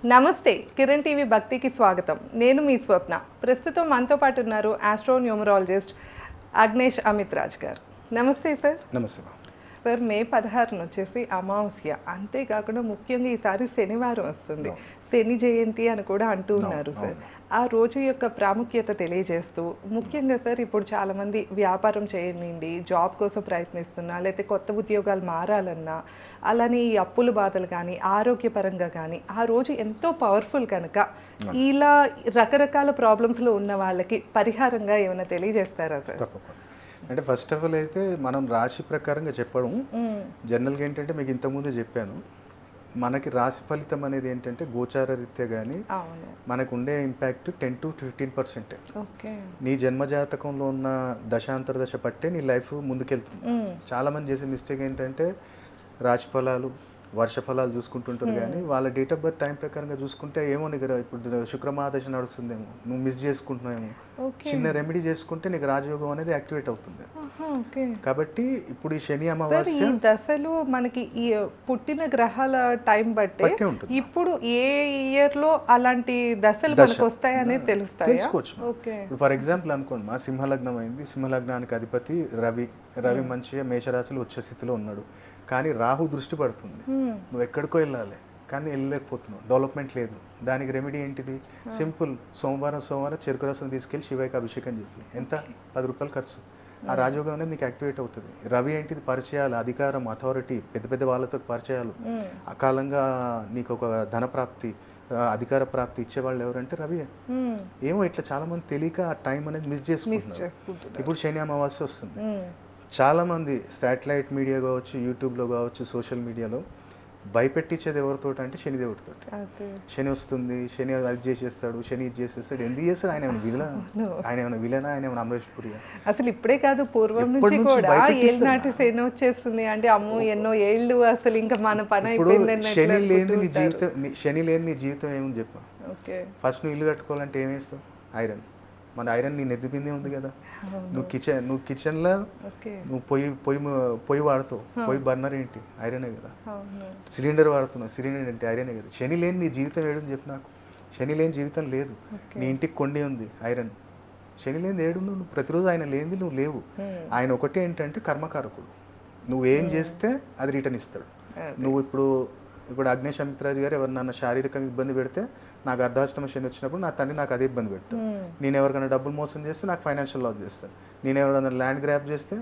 నమస్తే, కిరణ్ టీవీ భక్తికి స్వాగతం. నేను మీ స్వప్న. ప్రస్తుతం మనతో పాటు ఉన్నారు ఆస్ట్రోన్యూమరాలజిస్ట్ అగ్నేష్ అమిత్ రాజ్ గారు. నమస్తే సార్. నమస్తే. సార్, మే 16 వచ్చేసి అమావాస్య. అంతేకాకుండా ముఖ్యంగా ఈసారి శనివారం వస్తుంది. శని జయంతి అని కూడా అంటూ ఉన్నారు సార్. ఆ రోజు యొక్క ప్రాముఖ్యత తెలియజేస్తూ ముఖ్యంగా సార్, ఇప్పుడు చాలామంది వ్యాపారం చేయనివ్వండి, జాబ్ కోసం ప్రయత్నిస్తున్నా, లేకపోతే కొత్త ఉద్యోగాలు మారాలన్నా, అలానే ఈ అప్పుల బాధలు కానీ ఆరోగ్యపరంగా కానీ ఆ రోజు ఎంతో పవర్ఫుల్ కనుక ఇలా రకరకాల ప్రాబ్లమ్స్లో ఉన్న వాళ్ళకి పరిహారంగా ఏమైనా తెలియజేస్తారా సార్? తప్పకుండా. అంటే ఫస్ట్ ఆఫ్ ఆల్ అయితే మనం రాశి ప్రకారంగా చెప్పడం జనరల్గా ఏంటంటే మీకు ఇంతకుముందే చెప్పాను, మనకి రాశి ఫలితం అనేది ఏంటంటే గోచార రీత్యా కానీ మనకు ఉండే ఇంపాక్ట్ 10 to 15%. నీ జన్మజాతకంలో ఉన్న దశాంతర దశ పట్టే నీ లైఫ్ ముందుకెళ్తుంది. చాలామంది చేసే మిస్టేక్ ఏంటంటే రాశి ఫలాలు వర్ష ఫలాలు చూసుకుంటుంటారు, కానీ వాళ్ళ డేట్ ఆఫ్ బర్త్ టైం ప్రకారంగా చూసుకుంటే ఏమో నీకు ఇప్పుడు శుక్రమహాదశ నడుస్తుందేమో, నువ్వు మిస్ చేసుకుంటున్నావేమో, చిన్న రెమెడీ చేసుకుంటే నీకు రాజయోగం అనేది యాక్టివేట్ అవుతుంది. కాబట్టి ఇప్పుడు ఈ శని అమావాస్య దశలు మనకి ఈ పుట్టిన గ్రహాల టైం బట్టి ఉంటుంది. ఇప్పుడు ఏ ఇయర్ లో అలాంటి దశలు మనకు వస్తాయి అనేది తెలుసుకోవచ్చు. ఫర్ ఎగ్జాంపుల్ అనుకోండి, మా సింహలగ్నం అయింది, సింహలగ్నానికి అధిపతి రవి. రవి మంచిగా మేషరాశిలో వచ్చే స్థితిలో ఉన్నాడు, కానీ రాహు దృష్టి పడుతుంది. నువ్వు ఎక్కడికో వెళ్ళాలి కానీ వెళ్ళలేకపోతున్నావు, డెవలప్మెంట్ లేదు. దానికి రెమెడీ ఏంటిది? సింపుల్. సోమవారం చెరుకు రసం తీసుకెళ్ళి శివయ్యకి అభిషేకం చెప్పి ఎంత 10 రూపాయలు ఖర్చు. ఆ రాజయోగం అనేది నీకు యాక్టివేట్ అవుతుంది. రవి ఏంటిది? పరిచయాలు, అధికారం, అథారిటీ, పెద్ద పెద్ద వాళ్ళతో పరిచయాలు, అకాలంగా నీకు ఒక ధన ప్రాప్తి, అధికార ప్రాప్తి ఇచ్చేవాళ్ళు ఎవరంటే రవి. ఏమో ఇట్లా చాలా మంది తెలియక ఆ టైం అనేది మిస్ చేసుకుంటున్నారు. ఇప్పుడు శని అమావాస్య వస్తుంది. చాలామంది శాటిలైట్ మీడియా కావచ్చు, యూట్యూబ్లో కావచ్చు, సోషల్ మీడియాలో భయపెట్టించేది ఎవరితో అంటే శనిదేవుడితో. శని వస్తుంది, శని అది చేసేస్తాడు, శని ఇది చేసేస్తాడు. ఎందుకు చేస్తాడు? ఆయన ఏమైనా విలనా? ఆయన ఏమైనా అమరేష్ పురి? అసలు ఇప్పుడే కాదు, పూర్వం నుంచి కూడా ఏనాటి శని వచ్చేస్తుంది అంటే అమ్మో ఎన్నో ఏళ్ళు, అసలు ఇంకా మన పని అయిపోయింది. శని లేని నీ జీవితం ఏముంది చెప్ప. ఫస్ట్ నువ్వు ఇల్లు కట్టుకోవాలంటే ఏం వేస్తావు? ఐరన్. మన ఐరన్ నీ నెత్తి బిందే ఉంది కదా. నువ్వు కిచెన్లో నువ్వు పొయ్యి వాడుతావు, పొయ్యి బర్నర్ ఏంటి? ఐరనే కదా. సిలిండర్ వాడుతున్నావు, సిలిండర్ ఏంటి? ఐరనే కదా. శని లేని నీ జీవితం ఏడుంది చెప్పు నాకు. శని లేని జీవితం లేదు. నీ ఇంటికి కొండి ఉంది, ఐరన్. శని లేని ఏడు, నువ్వు ప్రతిరోజు ఆయన లేనిది నువ్వు లేవు. ఆయన ఒకటే ఏంటంటే కర్మకారకుడు. నువ్వు ఏం చేస్తే అది రిటర్న్ ఇస్తాడు. నువ్వు ఇప్పుడు అగ్నేష్ అమిత్రాజ్ గారు ఎవరినన్నా శారీరకంగా ఇబ్బంది పెడితే, నాకు అర్ధాష్టమ శని వచ్చినప్పుడు నా తండ్రి నాకు అదే ఇబ్బంది పెడతాడు. నేను ఎవరికైనా డబ్బులు మోసం చేస్తే నాకు ఫైనాన్షియల్ లాస్ చేస్తాను. నేను ఎవరైనా ల్యాండ్ గ్రాప్ చేస్తే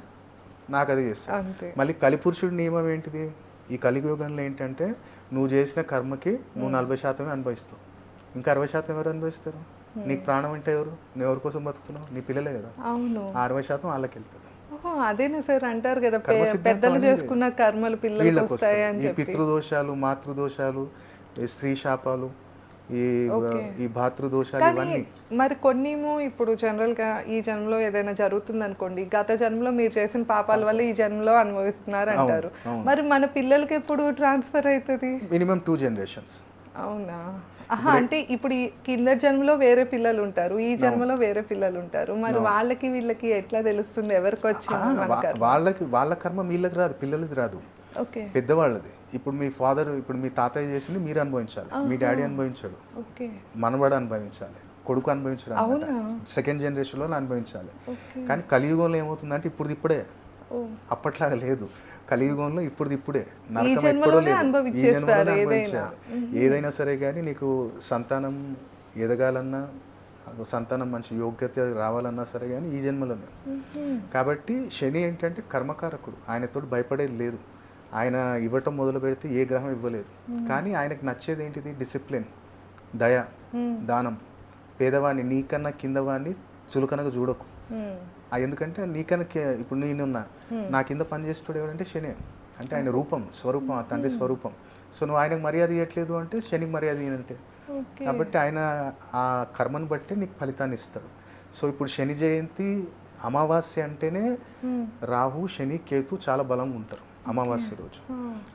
నాకు అది చేస్తాను. మళ్ళీ కలిపురుషుడి నియమం ఏంటిది? ఈ కలియుగంలో ఏంటంటే నువ్వు చేసిన కర్మకి నువ్వు 40% అనుభవిస్తావు, ఇంకా 60% ఎవరు అనుభవిస్తారు? నీకు ప్రాణం అంటే ఎవరు? నువ్వు ఎవరి కోసం బతుకుతున్నావు? నీ పిల్లలే కదా. 60% వాళ్ళకి వెళ్తుంది. అదేనా సార్ అంటారు కదా, పెద్దలు చేసుకున్న కర్మలు పిల్లలకు వస్తాయి అని చెప్పి. ఈ పితృదోషాలు, మాతృదోషాలు, స్త్రీ శాపాలు, ఈ భాతృదోషాలు ఇవన్నీ. మరి కొన్నేమో ఇప్పుడు జనరల్ గా ఈ జన్మలో ఏదైనా జరుగుతుంది అనుకోండి, గత జన్మలో మీరు చేసిన పాపాల వల్ల ఈ జన్మలో అనుభవిస్తున్నారు అంటారు. మరి మన పిల్లలకి ఎప్పుడు ట్రాన్స్ఫర్ అవుతుంది? Minimum 2 generations. అవునా? అంటే ఇప్పుడు ఈ కింద జన్మలో వేరే పిల్లలు ఉంటారు, ఈ జన్మలో వేరే పిల్లలు ఉంటారు. మరి వాళ్ళకి వీళ్ళకి ఎట్లా తెలుస్తుంది ఎవరికి వచ్చింది? వాళ్ళ కర్మ వీళ్ళకి రాదు, పిల్లలకి రాదు, పెద్దవాళ్ళది. ఇప్పుడు మీ ఫాదర్, ఇప్పుడు మీ తాతయ్య చేసింది మీరు అనుభవించాలి, మీ డాడీ అనుభవించాడు, మనవాడు అనుభవించాలి, కొడుకు అనుభవించాడు, సెకండ్ జనరేషన్లో అనుభవించాలి. కానీ కలియుగంలో ఏమవుతుందంటే ఇప్పుడే అప్పట్లాగా లేదు. కలియుగంలో ఇప్పుడే నరకం ఎప్పుడో లేదు, ఈ జన్మలోనే అనుభవించాలి. ఏదైనా సరే కానీ నీకు సంతానం ఎదగాలన్నా, సంతానం మంచి యోగ్యత రావాలన్నా సరే కానీ ఈ జన్మలోనే. కాబట్టి శని ఏంటంటే కర్మకారకుడు, ఆయనతో భయపడేది లేదు. ఆయన ఇవ్వటం మొదలు పెడితే ఏ గ్రహం ఇవ్వలేదు. కానీ ఆయనకు నచ్చేది ఏంటిది? డిసిప్లిన్, దయ, దానం. పేదవాడిని, నీకన్నా కింద వాడిని చులకనగా చూడకు. ఎందుకంటే నీకన్నా ఇప్పుడు నేనున్నా, నా కింద పనిచేసేటోడు ఎవరంటే శని. అంటే ఆయన రూపం, స్వరూపం, ఆ తండ్రి స్వరూపం. సో నువ్వు ఆయనకు మర్యాద ఇవ్వట్లేదు అంటే శనికి మర్యాద ఇవ్వనంటే. కాబట్టి ఆయన ఆ కర్మను బట్టి నీకు ఫలితాన్ని ఇస్తాడు. సో ఇప్పుడు శని జయంతి అమావాస్య అంటేనే రాహు, శని, కేతు చాలా బలంగా ఉంటారు అమావాస్య రోజు.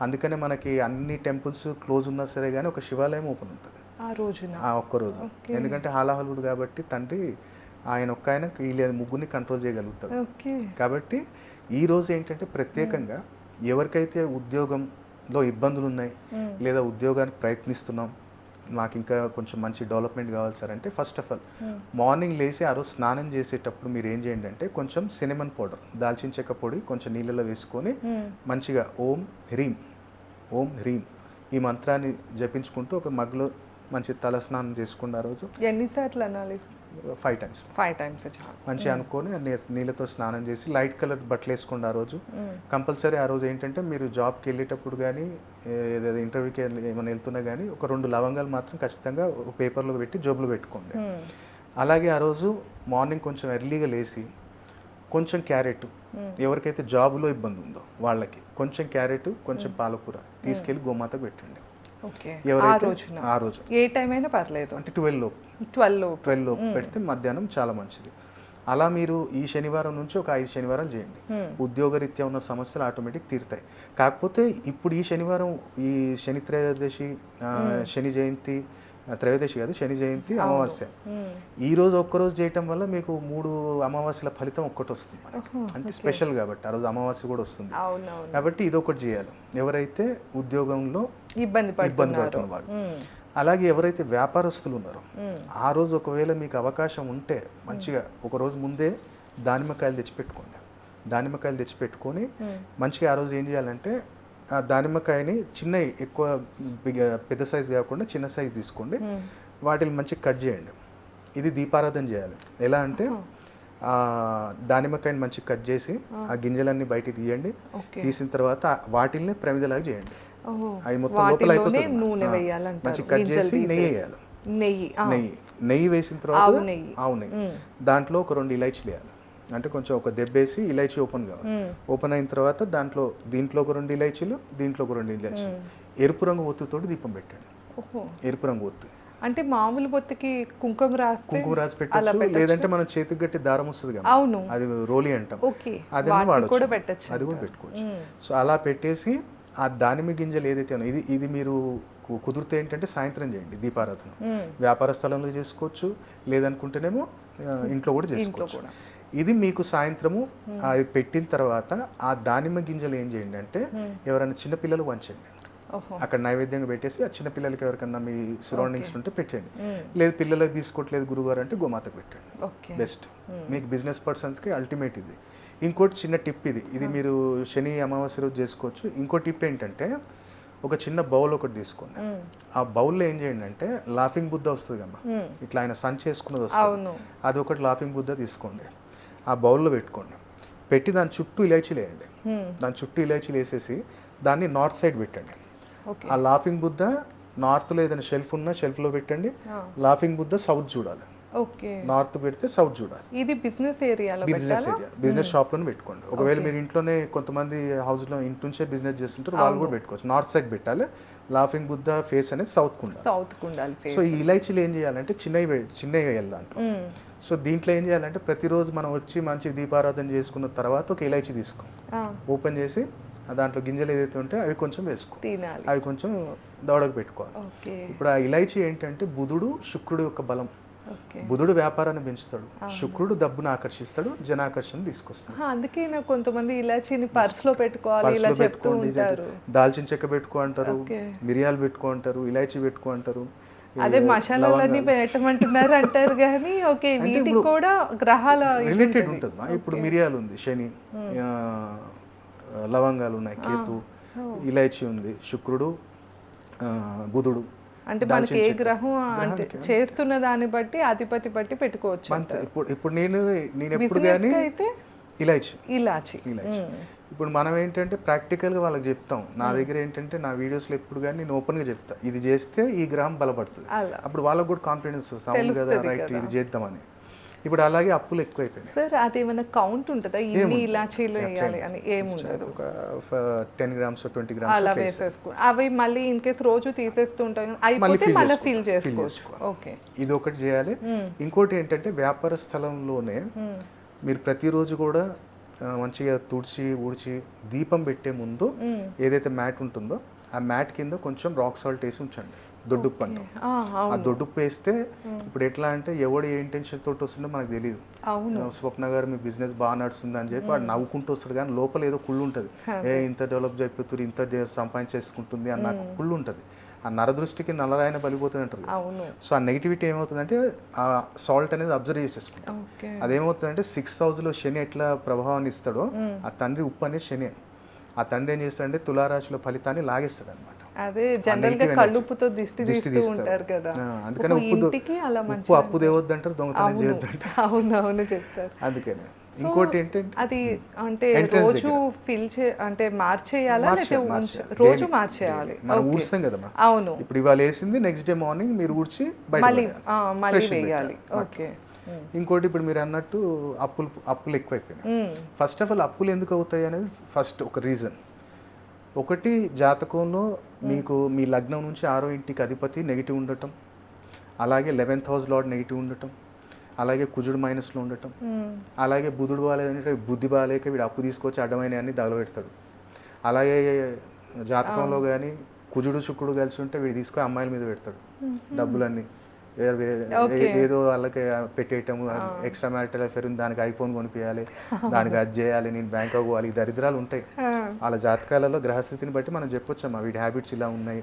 అందుకనే మనకి అన్ని టెంపుల్స్ క్లోజ్ ఉన్నా సరే కానీ ఒక శివాలయం ఓపెన్ ఉంటుంది ఆ ఒక్కరోజు. ఎందుకంటే హాలాహలుడు కాబట్టి తండ్రి ఆయన ఒక్క ఆయన వీళ్ళ ముగ్గురిని కంట్రోల్ చేయగలుగుతాడు. కాబట్టి ఈ రోజు ఏంటంటే ప్రత్యేకంగా ఎవరికైతే ఉద్యోగంలో ఇబ్బందులు ఉన్నాయి లేదా ఉద్యోగానికి ప్రయత్నిస్తున్నాం నాకు ఇంకా కొంచెం మంచి డెవలప్మెంట్ కావాలి సార్ అంటే, ఫస్ట్ ఆఫ్ ఆల్ మార్నింగ్ లేసి ఆ రోజు స్నానం చేసేటప్పుడు మీరు ఏం చేయండి అంటే కొంచెం సినమన్ పౌడర్, దాల్చిన చెక్క పొడి కొంచెం నీళ్ళలో వేసుకొని మంచిగా ఓం హ్రీం ఓం హ్రీం ఈ మంత్రాన్ని జపించుకుంటూ ఒక మగ్గులో మంచి తల స్నానం చేసుకున్న ఆ రోజు ఎన్నిసార్లు అనాలి? 5 times. 5 times మంచిగా అనుకొని నీళ్ళతో స్నానం చేసి లైట్ కలర్ బట్టలు వేసుకోండి ఆ రోజు. కంపల్సరీ ఆ రోజు ఏంటంటే మీరు జాబ్కి వెళ్ళేటప్పుడు కానీ ఏదైనా ఇంటర్వ్యూకి ఏమైనా వెళ్తున్నా కానీ ఒక 2 లవంగాలు మాత్రం ఖచ్చితంగా ఒక పేపర్లో పెట్టి జోబులో పెట్టుకోండి. అలాగే ఆ రోజు మార్నింగ్ కొంచెం ఎర్లీగా లేచి కొంచెం క్యారెట్, ఎవరికైతే జాబులో ఇబ్బంది ఉందో వాళ్ళకి కొంచెం క్యారెట్ కొంచెం పాలకూర తీసుకెళ్ళి గోమాతకు పెట్టండి. ఎవరైతే ఆ రోజు ఏ టైం అయినా పర్లేదు, అంటే 12 లోపు పెడితే మధ్యాహ్నం చాలా మంచిది. అలా మీరు ఈ శనివారం నుంచి ఒక 5 శనివారాలు చేయండి. ఉద్యోగరీత్యా ఉన్న సమస్యలు ఆటోమేటిక్ తీరుతాయి. కాకపోతే ఇప్పుడు ఈ శనివారం ఈ శని త్రయోదశి, శని జయంతి, త్రయోదశి కాదు శని జయంతి, అమావాస్య, ఈ రోజు ఒక్కరోజు చేయటం వల్ల మీకు 3 అమావాస్యల ఫలితం ఒక్కటి వస్తుంది మనకి. అంటే స్పెషల్ కాబట్టి ఆ రోజు అమావాస్య కూడా వస్తుంది కాబట్టి ఇది ఒకటి చేయాలి ఎవరైతే ఉద్యోగంలో ఇబ్బంది పడుతున్న వాళ్ళు. అలాగే ఎవరైతే వ్యాపారస్తులు ఉన్నారో ఆ రోజు ఒకవేళ మీకు అవకాశం ఉంటే మంచిగా ఒక రోజు ముందే దానిమ్మకాయలు తెచ్చిపెట్టుకోండి. దానిమ్మకాయలు తెచ్చిపెట్టుకొని మంచిగా ఆ రోజు ఏం చేయాలంటే ఆ దానిమ్మకాయని చిన్నవి, ఎక్కువ పెద్ద సైజు కాకుండా చిన్న సైజు తీసుకోండి. వాటిని మంచిగా కట్ చేయండి. ఇది దీపారాధన చేయాలి. ఎలా అంటే దానిమ్మకాయని మంచిగా కట్ చేసి ఆ గింజలన్నీ బయటికి తీయండి. తీసిన తర్వాత వాటిల్ని ప్రమిదలాగా చేయండి. అవి మొత్తం లోపల అయిపోతుంది. మంచిగా కట్ చేసి నెయ్యి వేయాలి. నెయ్యి వేసిన తర్వాత ఆవు నెయ్యి, దాంట్లో ఒక 2 ఇలాచీలు వేయాలి. అంటే కొంచెం ఒక దెబ్బేసి ఇలాచీ ఓపెన్ కావాలి. ఓపెన్ అయిన తర్వాత దీంట్లో ఒక 2 ఇలాచీలు, దీంట్లో ఒక 2 ఇలాచీలు, ఎరుపు రంగు ఒత్తుతోటి దీపం పెట్టండి. ఎరుపు రంగు ఒత్తు అంటే మామూలు బొత్తికి కుంకుమ రాసి పెట్టచ్చు, లేదంటే మనం చేతికి గట్టి దారం వస్తుంది కదా, అది రోలి అంటాం, అది కూడా పెట్టుకోవచ్చు. సో అలా పెట్టేసి ఆ దానిమ్మ గింజలు ఏదైతే ఇది మీరు కుదిరితే ఏంటంటే సాయంత్రం చేయండి దీపారాధన. వ్యాపార స్థలంలో చేసుకోవచ్చు, లేదనుకుంటేనేమో ఇంట్లో కూడా చేసుకోవచ్చు. ఇది మీకు సాయంత్రము అది పెట్టిన తర్వాత ఆ దానిమ్మ గింజలు ఏం చేయండి అంటే ఎవరైనా చిన్నపిల్లలు వంచండి. అక్కడ నైవేద్యంగా పెట్టేసి ఆ చిన్నపిల్లలకి ఎవరికన్నా మీ సరౌండింగ్స్ ఉంటే పెట్టండి. లేదు పిల్లలకి తీసుకోవట్లేదు గురుగారు అంటే గోమాతకు పెట్టండి. బెస్ట్. మీకు బిజినెస్ పర్సన్స్కి అల్టిమేట్ ఇది. ఇంకోటి చిన్న టిప్, ఇది మీరు శని అమావాస్య రోజు చేసుకోవచ్చు. ఇంకో టిప్ ఏంటంటే ఒక చిన్న బౌల్ ఒకటి తీసుకోండి. ఆ బౌల్లో ఏం చేయండి అంటే లాఫింగ్ బుద్ధ వస్తుంది కమ్మా, ఇట్లా ఆయన సన్ చేసుకున్నది వస్తుంది, అది ఒకటి లాఫింగ్ బుద్ధ తీసుకోండి. ఆ బౌల్లో పెట్టుకోండి. పెట్టి దాని చుట్టూ ఇలాచీలు వేయండి. దాని చుట్టూ ఇలాచీలు వేసేసి దాన్ని నార్త్ సైడ్ పెట్టండి. ఆ లాఫింగ్ బుద్ధ నార్త్లో ఏదైనా షెల్ఫ్ ఉన్నా షెల్ఫ్లో పెట్టండి. లాఫింగ్ బుద్ధ సౌత్ చూడాలి. నార్త్ పెడితే సౌత్ చూడాలి. ఇది బిజినెస్ ఏరియా, బిజినెస్ షాప్ లోనే పెట్టుకోండి. ఒకవేళ మీరు ఇంట్లోనే కొంతమంది హౌస్ లో ఇంటి నుంచే బిజినెస్ చేస్తుంటారు, వాళ్ళు కూడా పెట్టుకోవచ్చు. నార్త్ సైడ్ పెట్టాలి. లాఫింగ్ బుద్ధ ఫేస్ అనేది సౌత్ ఉండాలి. సో ఈ ఇలైచీలు ఏం చేయాలంటే చిన్నవి వేయాలి దాంట్లో. సో దీంట్లో ఏం చేయాలంటే ప్రతిరోజు మనం వచ్చి మంచి దీపారాధన చేసుకున్న తర్వాత ఒక ఇలైచీ తీసుకో, ఓపెన్ చేసి దాంట్లో గింజలు ఏదైతే ఉంటే అవి కొంచెం వేసుకో, అవి కొంచెం దవడకు పెట్టుకోవాలి. ఇప్పుడు ఆ ఇలైచీ ఏంటంటే బుధుడు శుక్రుడు యొక్క బలం. బుధుడు వ్యాపారాన్ని పెంచుతాడు, శుక్రుడు డబ్బును ఆకర్షిస్తాడు, జనాకర్షణ తీసుకొస్తాడు. అందుకే నాకు కొంతమంది ఇలాచీని పర్స్ లో పెట్టుకోవాలి ఇలా చెప్తూ ఉంటారు. దాల్చిన చెక్క పెట్టుకో అంటారు, మిరియాలు పెట్టుకో అంటారు, ఇలాచీ పెట్టుకో అంటారు. అదే మసాలాలన్నీ పెట్టమంటున్నారు అంటారు కానీ ఓకే వీటికి కూడా గ్రహాల రిలేటెడ్ ఉంటుంది. ఇప్పుడు మిరియాలు ఉంది, శని, లవంగాలు ఉన్నాయి, కేతు, ఇలాచీ ఉంది, శుక్రుడు, బుధుడు. అంటే మనకి ఏ గ్రహం అంటే చేస్తున్న దాన్ని బట్టి అధిపతి బట్టి పెట్టుకోవచ్చు. ఇప్పుడు నేను ఎప్పుడు కానీ ఇలాచీ. ఇప్పుడు మనం ఏంటంటే ప్రాక్టికల్గా వాళ్ళకి చెప్తాం. నా దగ్గర ఏంటంటే నా వీడియోస్లో ఎప్పుడు కానీ నేను ఓపెన్గా చెప్తా, ఇది చేస్తే ఈ గ్రహం బలపడుతుంది. అప్పుడు వాళ్ళకు కూడా కాన్ఫిడెన్స్ వస్తుంది కదా, రైట్ ఇది చేద్దామని. ఇప్పుడు అలాగే అప్పులు ఎక్కువైపోయినాయి. సార్ అది ఏమైనా కౌంట్ ఉంటుందా ఇన్ని ఇలాచీలు వేయాలి అని? ఏముండదు, ఒక 10 grams 20 grams అలా వేసేసుకో. అవి మళ్ళీ ఇన్ కేస్ రోజు తీసేస్తూ ఉంటాం అయిపోతే మళ్ళీ ఫిల్ చేసుకోవచ్చు. ఓకే, ఇది ఒకటి చేయాలి. ఇంకోటి ఏంటంటే వ్యాపార స్థలంలోనే మీరు ప్రతిరోజు కూడా మంచిగా తుడిచి ఊడ్చి దీపం పెట్టే ముందు ఏదైతే మ్యాట్ ఉంటుందో ఆ మ్యాట్ కింద కొంచెం రాక్ సాల్ట్ వేసి ఉంచండి. దొడ్డుప్పు అంటాం. ఆ దొడ్డుప్పు వేస్తే ఇప్పుడు ఎట్లా అంటే ఎవడు ఏ ఇంటెన్షన్ తోటి వస్తుందో మనకు తెలియదు. స్వప్న గారు మీ బిజినెస్ బాగా నడుస్తుంది అని చెప్పి వాడు నవ్వుకుంటూ వస్తాడు, కానీ లోపల ఏదో కుళ్ళు ఉంటుంది. ఇంత డెవలప్ అయిపోతుంది, ఇంత సంపాదించేసుకుంటుంది అని నాకు కుళ్ళు ఉంటుంది. ఆ నరదృష్టికి నల్లరాయన బలిపోతుంది అంటారు. అవును. సో ఆ నెగిటివిటీ ఏమవుతుందంటే ఆ సాల్ట్ అనేది అబ్జర్వ్ చేసేసుకుంటాం. అదేమవుతుందంటే 6th హౌస్లో శని ఎట్లా ప్రభావాన్ని ఇస్తాడో ఆ తండ్రి ఉప్పు అనేది శని. ఆ తండ్రి ఏం చేస్తాడంటే తులారాశిలో ఫలితాన్ని లాగేస్తాడు అనమాట. అదే జనరల్ గా కళ్ళుప్పుతో దిష్టి తీస్తూ ఉంటారు కదా. అందుకని ఉప్పు అప్పు దేవద్దు అంటారు, దొంగతనం చేయొద్దు అంటారు. అవునవును చెప్తారు. అందుకనే ఇంకోటి ఏంటంటే అది అంటే రోజు అంటే మార్చేయాలా లేకపోతే రోజు మార్చేయాలి? మనం ఊడ్స్తాం కదమ్మా. అవును. ఇప్పుడు ఇవాళ వేసింది నెక్స్ట్ డే మార్నింగ్ మీరు ఊడ్చి మళ్ళీ వేయాలి. ఓకే. ఇంకోటి ఇప్పుడు మీరు అన్నట్టు అప్పులు ఎక్కువైపోయినాయి. ఫస్ట్ ఆఫ్ ఆల్ అప్పులు ఎందుకు అవుతాయి అనేది ఫస్ట్ ఒక రీజన్. ఒకటి జాతకంలో మీకు మీ లగ్నం నుంచి 6వ ఇంటికి అధిపతి నెగిటివ్ ఉండటం, అలాగే 11th హౌస్ లార్డ్ నెగిటివ్ ఉండటం, అలాగే కుజుడు మైనస్లో ఉండటం, అలాగే బుధుడు బాగాలేదంటే బుద్ధి బాగాలేక వీడు అప్పు తీసుకొచ్చి అడ్డమైన అన్ని తగలబెడతాడు. అలాగే జాతకంలో కానీ కుజుడు శుక్రుడు కలిసి ఉంటే వీడు తీసుకొని అమ్మాయిల మీద పెడతాడు డబ్బులన్నీ. ఏదో వాళ్ళకి పెట్టేయటము, ఎక్స్ట్రా మ్యారిటల్ అఫేర్ ఉంది, దానికి ఐఫోన్ కొనిపించాలి, దానికి అది చేయాలి, నేను బ్యాంక్ పోవాలి, ఈ దరిద్రాలు ఉంటాయి వాళ్ళ జాతకాలలో. గ్రహస్థితిని బట్టి మనం చెప్పొచ్చమ్మా వీడి హ్యాబిట్స్ ఇలా ఉన్నాయి,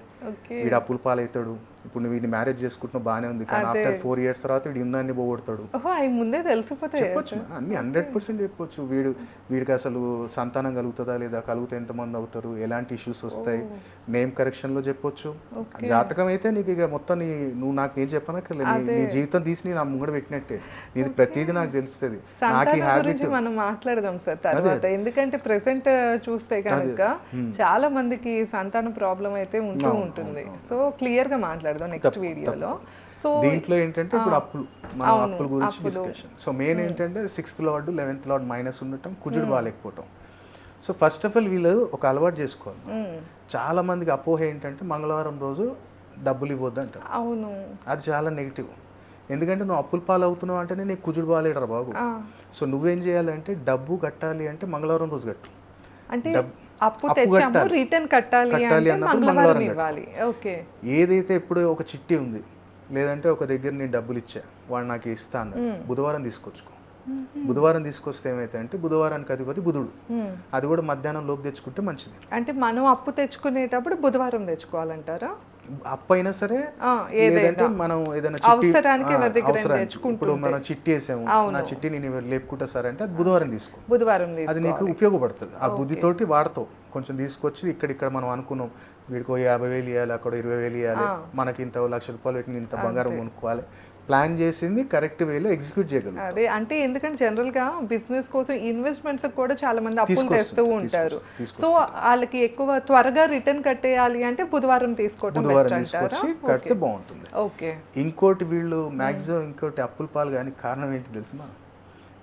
వీడు అప్పుల పాలవుతాడు. ఇప్పుడు నువ్వు వీడిని మ్యారేజ్ చేసుకుంటున్నావు బాగానే ఉంది, కానీ ఆఫ్టర్ 4 years తర్వాత వీడు ఇందాన్ని పోగొడతాడు. చెప్పొచ్చు అన్ని 100% చెప్పొచ్చు. వీడికి అసలు సంతానం కలుగుతుందా లేదా, కలిగితే ఎంతమంది అవుతారు, ఎలాంటి ఇష్యూస్ వస్తాయి, నేమ్ కరెక్షన్లో చెప్పొచ్చు. జాతకం అయితే నీకు ఇక మొత్తం నువ్వు నాకు నేను చెప్పనక్కర్లేదు, నీ జీవితం తీసి నా ముంగడ పెట్టినట్టే, నీది ప్రతిదీ నాకు తెలుస్తుంది. నాకు ఈ హ్యాబిట్ మనం మాట్లాడదాం సార్ తర్వాత, ఎందుకంటే ప్రెసెంట్ చూస్తే కనుక చాలా మందికి సంతాన ప్రాబ్లం అయితే ఉంటూ ఉంటుంది. సో క్లియర్ గా మాట్లాడదాం నెక్స్ట్ వీడియోలో. సో దీంట్లో ఏంటంటే ఇప్పుడు అప్పుల గురించి డిస్కషన్. సో మెయిన్ ఏంటంటే 6th lord 11th lord minus ఉండటం, కుజుడు బాగాలేకపోవటం. సో ఫస్ట్ ఆఫ్ ఆల్ వీళ్ళు ఒక అలవాటు చేసుకోవాలి. చాలా మందికి అపోహ ఏంటంటే మంగళవారం రోజు డబ్బులు ఇవ్వద్దు అంటారు. అవును, అది చాలా నెగిటివ్. ఎందుకంటే నువ్వు అప్పుల పాలు అవుతున్నావు అంటేనే నీకు కుజుడు బాగాలేడరా బాబు. సో నువ్వేం చేయాలంటే డబ్బు కట్టాలి అంటే మంగళవారం రోజు కట్టు. అంటే అప్పు తెచ్చాము రిటర్న్ కట్టాలి అన్నప్పుడు మంగళవారం ఇవ్వాలి. ఓకే. ఏదైతే ఇప్పుడు ఒక చిట్టి ఉంది, లేదంటే ఒక దగ్గర నేను డబ్బులు ఇచ్చా వాడు నాకు ఇస్తాను, బుధవారం తీసుకొచ్చుకో. బుధవారం తీసుకొస్తే ఏమైతే అంటే బుధవారానికి అధిపతి బుధుడు, అది కూడా మధ్యాహ్నం లోపు తెచ్చుకుంటే మంచిది. అంటే మనం అప్పు తెచ్చుకునేటప్పుడు బుధవారం తెచ్చుకోవాలంటారా? అప్పు అయినా సరే, లేదంటే మనం ఏదైనా ఇప్పుడు మనం చిట్టి వేసాము, నా చిట్టి నేను లేపుకుంటా సరే అంటే అది బుధవారం తీసుకో. అది నీకు ఉపయోగపడుతుంది. ఆ బుద్ధితోటి వాడతావు. కొంచెం తీసుకొచ్చి ఇక్కడ మనం అనుకున్నాం వీడికి 50,000 ఇవ్వాలి, అక్కడ 20,000 ఇవ్వాలి, మనకి ఇంత ₹1,00,000 పెట్టి ఇంత బంగారం కొనుక్కోవాలి, ప్లాన్ చేసింది కరెక్ట్ వేలో ఎగ్జిక్యూట్ చేయగలరు. అదే అంటే ఎందుకంటే జనరల్ గా బిజినెస్ కోసం ఇన్వెస్ట్మెంట్స్ కూడా చాలా మంది అప్పులు తెస్తూ ఉంటారు. సో వాళ్ళకి ఎక్కువ త్వరగా రిటర్న్ కట్టేయాలి అంటే బుధవారం తీసుకొచ్చి కడితే బాగుంటుంది. ఓకే. ఇంకోటి వీళ్ళు మాక్సిమం ఇంకోటి అప్పుల పాలు కానీ కారణం ఏంటి తెలుసుమా?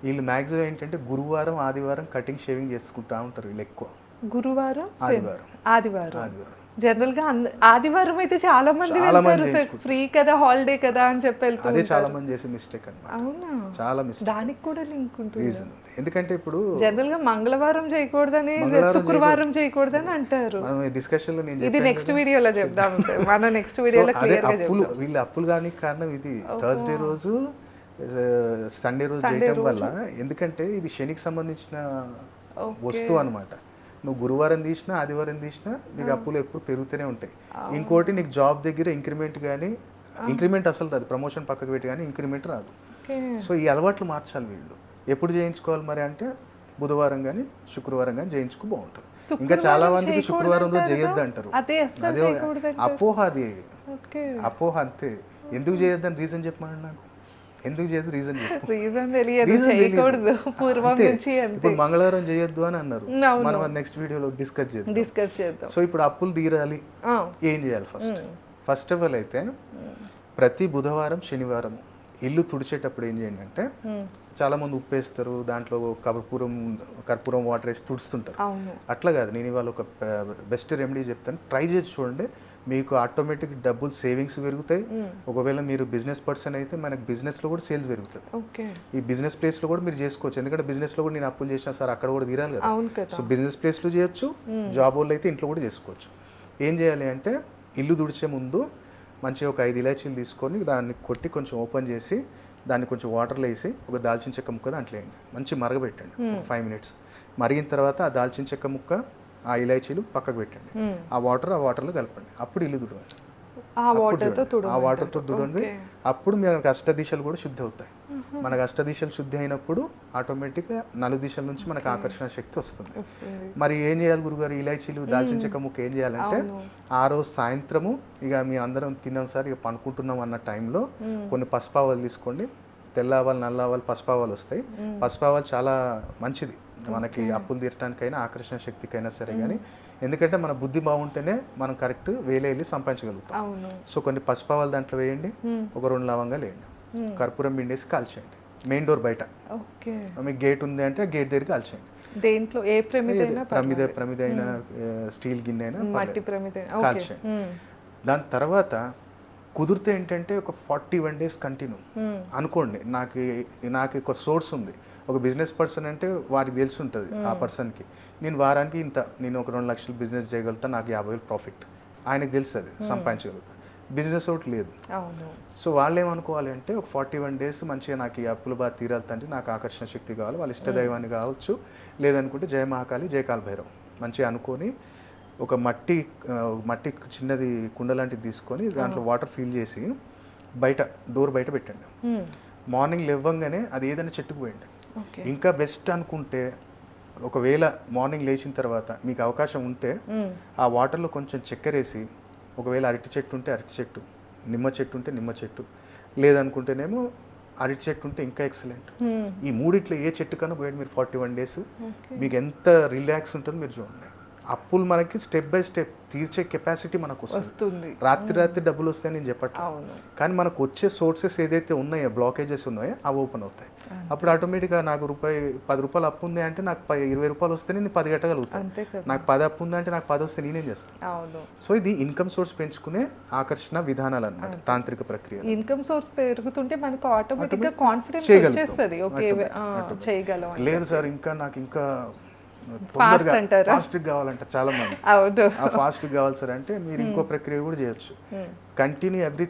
వీళ్ళు మాక్సిమం ఏంటంటే గురువారం ఆదివారం కటింగ్ షేవింగ్ చేసుకుంటా ఉంటారు వీళ్ళు ఎక్కువ. గురువారం ఆదివారం జనరల్ గా ఆదివారం అయితే చాలా మంది వెళ్తారు సార్, ఫ్రీ కదా హాలిడే కదా అని చెప్పి వెళ్తారు. అదే చాలా మంది చేసే మిస్టేక్ అన్నమాట. అవునా? చాలా మిస్టేక్. దానికి కూడా లింక్ ఉంటుంది. రీజన్ ఎందుకంటే ఇప్పుడు జనరల్ గా మంగళవారం చేయకూడదని, శుక్రవారం చేయకూడదని అంటారు. మనం ఈ డిస్కషన్ లో నేను ఇది నెక్స్ట్ వీడియోలో చెప్దాం సార్, మన నెక్స్ట్ వీడియోలో క్లియర్ గా చెప్తాం. వీళ్ళు అప్పులు కానీ కారణం ఇది థర్స్డే రోజు సండే రోజు చేయడం వల్ల. ఎందుకంటే ఇది శనికి సంబంధించిన వస్తువు అన్నమాట. నువ్వు గురువారం తీసినా ఆదివారం తీసినా నీకు అప్పులు ఎప్పుడు పెరుగుతూనే ఉంటాయి. ఇంకోటి నీకు జాబ్ దగ్గర ఇంక్రిమెంట్ కానీ, ఇంక్రిమెంట్ అసలు రాదు, ప్రమోషన్ పక్కకు పెట్టి కానీ ఇంక్రిమెంట్ రాదు. సో ఈ అలవాట్లు మార్చాలి వీళ్ళు. ఎప్పుడు చేయించుకోవాలి మరి అంటే బుధవారం కానీ శుక్రవారం కానీ చేయించుకో బాగుంటుంది. ఇంకా చాలా మందికి శుక్రవారం రోజు చేయొద్దు అంటారు. అదే అపోహ, అది అపోహ అంతే. ఎందుకు చేయొద్దని రీజన్ చెప్పమని నాకు, ఎందుకు చేయదు రీజన్ ఇప్పుడు మంగళవారం చేయొద్దు అని అన్నారు, మనం నెక్స్ట్ వీడియోలో డిస్కస్ చేద్దాం. సో ఇప్పుడు అప్పులు తీరాలి, ఏం చేయాలి? ఫస్ట్ ఆఫ్ ఆల్ అయితే ప్రతి బుధవారం శనివారం ఇల్లు తుడిచేటప్పుడు ఏం చేయండి అంటే, చాలా మంది ఉప్పేస్తారు, దాంట్లో కర్పూరం వాటర్ వేసి తుడుస్తుంటారు. అట్లా కాదు, నేను ఇవాళ ఒక బెస్ట్ రెమెడీ చెప్తాను, ట్రై చేసి చూడండి. మీకు ఆటోమేటిక్ డబ్బులు సేవింగ్స్ పెరుగుతాయి. ఒకవేళ మీరు బిజినెస్ పర్సన్ అయితే మనకు బిజినెస్లో కూడా సేల్స్ పెరుగుతుంది. ఈ బిజినెస్ ప్లేస్లో కూడా మీరు చేసుకోవచ్చు. ఎందుకంటే బిజినెస్లో కూడా నేను అప్పులు చేసిన సార్ అక్కడ కూడా తీరాలి కదా. సో బిజినెస్ ప్లేస్లో చేయొచ్చు, జాబ్ వాళ్ళు అయితే ఇంట్లో కూడా చేసుకోవచ్చు. ఏం చేయాలి అంటే, ఇల్లు తుడిచే ముందు మంచిగా ఒక 5 ఇలాచీలు తీసుకొని దాన్ని కొట్టి కొంచెం ఓపెన్ చేసి దాన్ని కొంచెం వాటర్లో వేసి ఒక దాల్చిన చెక్క ముక్క దాంట్లో వేయండి, మంచి మరగబెట్టండి 5 minutes. మరిగిన తర్వాత ఆ దాల్చిన చెక్క ముక్క, ఆ ఇలాచీలు పక్కకు పెట్టండి, ఆ వాటర్లో కలపండి, అప్పుడు ఇల్లు తుడవండి. ఆ వాటర్తో ఆ వాటర్తో తుడండి. అప్పుడు మనకు అష్టదిశలు కూడా శుద్ధి అవుతాయి. మనకు అష్టదిశలు శుద్ధి అయినప్పుడు ఆటోమేటిక్గా నలుదిశల నుంచి మనకు ఆకర్షణ శక్తి వస్తుంది. మరి ఏం చేయాలి గురుగారు, ఇలాచీలు దాల్చిన చెక్క ముక్క ఏం చేయాలంటే ఆ రోజు సాయంత్రము ఇక మీ అందరం తిన్నాం సార్ ఇక పనుకుంటున్నాం అన్న టైంలో కొన్ని పసుపావాలు తీసుకోండి. తెల్ల నల్ల ఆవాలు, పసుపావాలు వస్తాయి. పసుపావాలు చాలా మంచిది మనకి అప్పులు తీరటానికైనా ఆకర్షణ శక్తికైనా సరే. కానీ ఎందుకంటే మన బుద్ధి బాగుంటేనే మనం కరెక్ట్ వేలే వెళ్ళి సంపాదించగలుగుతాం. సో కొన్ని పసుపావాలు దాంట్లో వేయండి, ఒక 2 లవంగాలు వేయండి, కర్పూరం పిండేసి కాల్చేయండి మెయిన్ డోర్ బయట. మీకు గేట్ ఉంది అంటే గేట్ దగ్గర కాల్చేయండి. దేంట్లో ఏ ప్రమిద అయినా స్టీల్ గిన్నె అయినా మట్టి ప్రమిద కాల్చేయండి. దాని తర్వాత కుదిరితే ఏంటంటే ఒక 41 days కంటిన్యూ అనుకోండి. నాకు ఒక సోర్స్ ఉంది. ఒక బిజినెస్ పర్సన్ అంటే వారికి తెలిసి ఉంటుంది ఆ పర్సన్కి, నేను వారానికి ఇంత, నేను ఒక 2 లక్షలు బిజినెస్ చేయగలుగుతా, నాకు 50,000 ప్రాఫిట్ ఆయనకు తెలుసు, అది సంపాదించగలుగుతా. బిజినెస్ ఒకటి లేదు. సో వాళ్ళు ఏమనుకోవాలి అంటే ఒక 41 days మంచిగా నాకు ఈ అప్పులు బాగా తీరాలి తండ్రి, నాకు ఆకర్షణ శక్తి కావాలి, వాళ్ళ ఇష్టదైవాన్ని కావచ్చు, లేదనుకుంటే జయ మహాకాళి, జయ కాలభైరవ్ మంచిగా అనుకొని ఒక మట్టి చిన్నది కుండ లాంటిది తీసుకొని దాంట్లో వాటర్ ఫిల్ చేసి బయట డోర్ బయట పెట్టండి. మార్నింగ్ లేవగానే అది ఏదైనా చెట్టుకు పోయండి. ఇంకా బెస్ట్ అనుకుంటే ఒకవేళ మార్నింగ్ లేచిన తర్వాత మీకు అవకాశం ఉంటే ఆ వాటర్లో కొంచెం చక్కెర వేసి, ఒకవేళ అరటి చెట్టు ఉంటే అరటి చెట్టు, నిమ్మ చెట్టు ఉంటే నిమ్మ చెట్టు, లేదనుకుంటేనేమో అరటి చెట్టు ఉంటే ఇంకా ఎక్సలెంట్. ఈ మూడిట్లో ఏ చెట్టు కన్నా పోయండి మీరు 41 days, మీకు ఎంత రిలాక్స్ ఉంటుందో మీరు చూడండి. అప్పులు మనకి స్టెప్ బై స్టెప్ తీర్చే కెపాసిటీ మనకు వస్తుంది. రాత్రి డబ్బులు వస్తాయని నేను చెప్పట్లేదు, కానీ మనకు వచ్చే సోర్సెస్ ఏదైతే ఉన్నాయో, బ్లాకేజెస్ ఉన్నాయో అవి ఓపెన్ అవుతాయి. అప్పుడు ఆటోమేటిక్గా నాకు ₹10 అప్పు ఉంది అంటే నాకు ₹20 వస్తే నేను 10 కట్టగలుగుతాను. నాకు 10 అప్పు ఉంది అంటే నాకు 10 వస్తే నేనేం చేస్తాను. సో ఇది ఇన్కమ్ సోర్స్ పెంచుకునే ఆకర్షణ విధానాలు అన్నమాట, తాంత్రిక ప్రక్రియ. ఇన్కమ్ సోర్స్ పెరుగుతుంటే మనకు ఆటోమేటిక్గా కాన్ఫిడెన్స్ వచ్చేస్తుంది, ఓకే చేయగలం. లేదు సార్ ఇంకా ఫాస్ట్ కావాలంట చాలా మంది. ఫాస్ట్ కావాలి సార్ అంటే మీరు ఇంకో ప్రక్రియ కూడా చేయొచ్చు. కంటిన్యూ ఎవ్రీ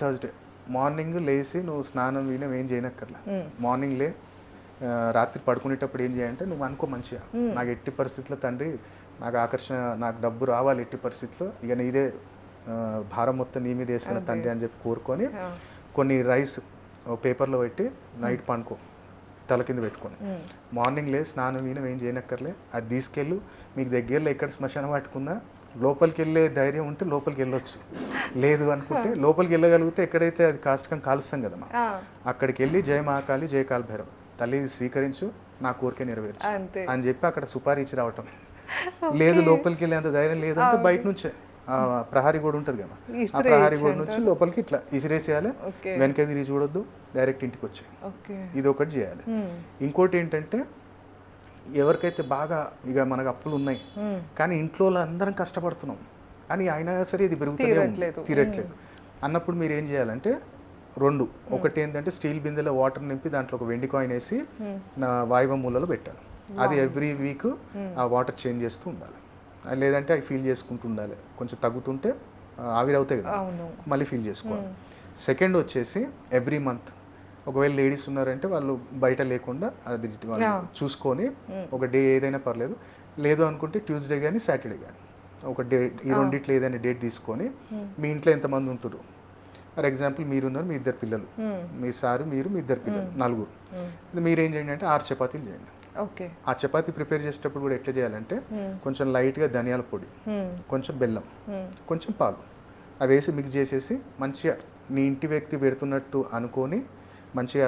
థర్స్డే మార్నింగ్ లేచి నువ్వు స్నానం వీనం ఏం చేయనక్కర్లా. మార్నింగ్ రాత్రి పడుకునేటప్పుడు ఏం చేయాలంటే నువ్వు అనుకో మంచిగా, నాకు ఎట్టి పరిస్థితుల్లో తండ్రి నాకు ఆకర్షణ, నాకు డబ్బు రావాలి ఎట్టి పరిస్థితుల్లో, ఇక నీదే భారం మొత్తం నీ మీద వేస్తున్న తండ్రి అని చెప్పి కోరుకొని కొన్ని రైస్ పేపర్లో పెట్టి నైట్ పండుకో, తల కింద పెట్టుకొని మార్నింగ్ స్నానం వీనం ఏం చేయనక్కర్లే. అది తీసుకెళ్ళు, మీకు దగ్గరలో ఎక్కడ శ్మశానం పట్టుకుందా లోపలికి వెళ్ళే ధైర్యం ఉంటే లోపలికి వెళ్ళొచ్చు, లేదు అనుకుంటే లోపలికి వెళ్ళగలిగితే ఎక్కడైతే అది కాస్ట్గా కాలుస్తాం కదమ్మా, అక్కడికి వెళ్ళి జయ మహాకాళి, జయ కాలభైరవ్ తల్లి స్వీకరించు, నా కోరిక నెరవేర్చు అని చెప్పి అక్కడ సుపారీ ఇచ్చి రావటం. లేదు లోపలికి వెళ్ళేంత ధైర్యం లేదంటే బయట నుంచే ప్రహారీ గోడ ఉంటుంది కదా, ఆ ప్రహారీ గోడ నుంచి లోపలికి ఇట్లా ఇసిరేసేయాలి, వెనక తిరిగి చూడొద్దు, డైరెక్ట్ ఇంటికి వచ్చాయి. ఇది ఒకటి చేయాలి. ఇంకోటి ఏంటంటే ఎవరికైతే బాగా ఇక మనకు అప్పులు ఉన్నాయి కానీ ఇంట్లో అందరం కష్టపడుతున్నాం కానీ అయినా సరే ఇది తీరట్లేదు అన్నప్పుడు మీరు ఏం చేయాలంటే 2, ఒకటి ఏంటంటే స్టీల్ బిందెలో వాటర్ నింపి దాంట్లో ఒక వెండి కాయిన్ వేసి నా వాయువ మూలలో పెట్టాలి. అది ఎవ్రీ వీక్ ఆ వాటర్ చేంజ్ చేస్తూ ఉండాలి, లేదంటే అవి ఫీల్ చేసుకుంటూ ఉండాలి. కొంచెం తగ్గుతుంటే ఆవిరి అవుతాయి కదా, మళ్ళీ ఫీల్ చేసుకోవాలి. సెకండ్ వచ్చేసి ఎవ్రీ మంత్ ఒకవేళ లేడీస్ ఉన్నారంటే వాళ్ళు బయట లేకుండా అది వాళ్ళు చూసుకొని ఒక డే ఏదైనా పర్లేదు, లేదు అనుకుంటే ట్యూస్డే కానీ సాటర్డే కానీ ఒక డే, ఈ రెండిట్లో ఏదైనా డేట్ తీసుకొని మీ ఇంట్లో ఎంతమంది ఉంటారు, ఫర్ ఎగ్జాంపుల్ మీరున్నారు, మీ 2 పిల్లలు, మీ సారు మీరు, మీ 2 పిల్లలు, 4. మీరేం చేయండి అంటే 6 చపాతీలు చేయండి. ఆ చపాతీ ప్రిపేర్ చేసేటప్పుడు కూడా ఎట్లా చేయాలంటే కొంచెం లైట్గా ధనియాల పొడి, కొంచెం బెల్లం, కొంచెం పాలు అవి వేసి మిక్స్ చేసేసి మంచిగా నీ ఇంటి వ్యక్తి పెడుతున్నట్టు అనుకొని మంచిగా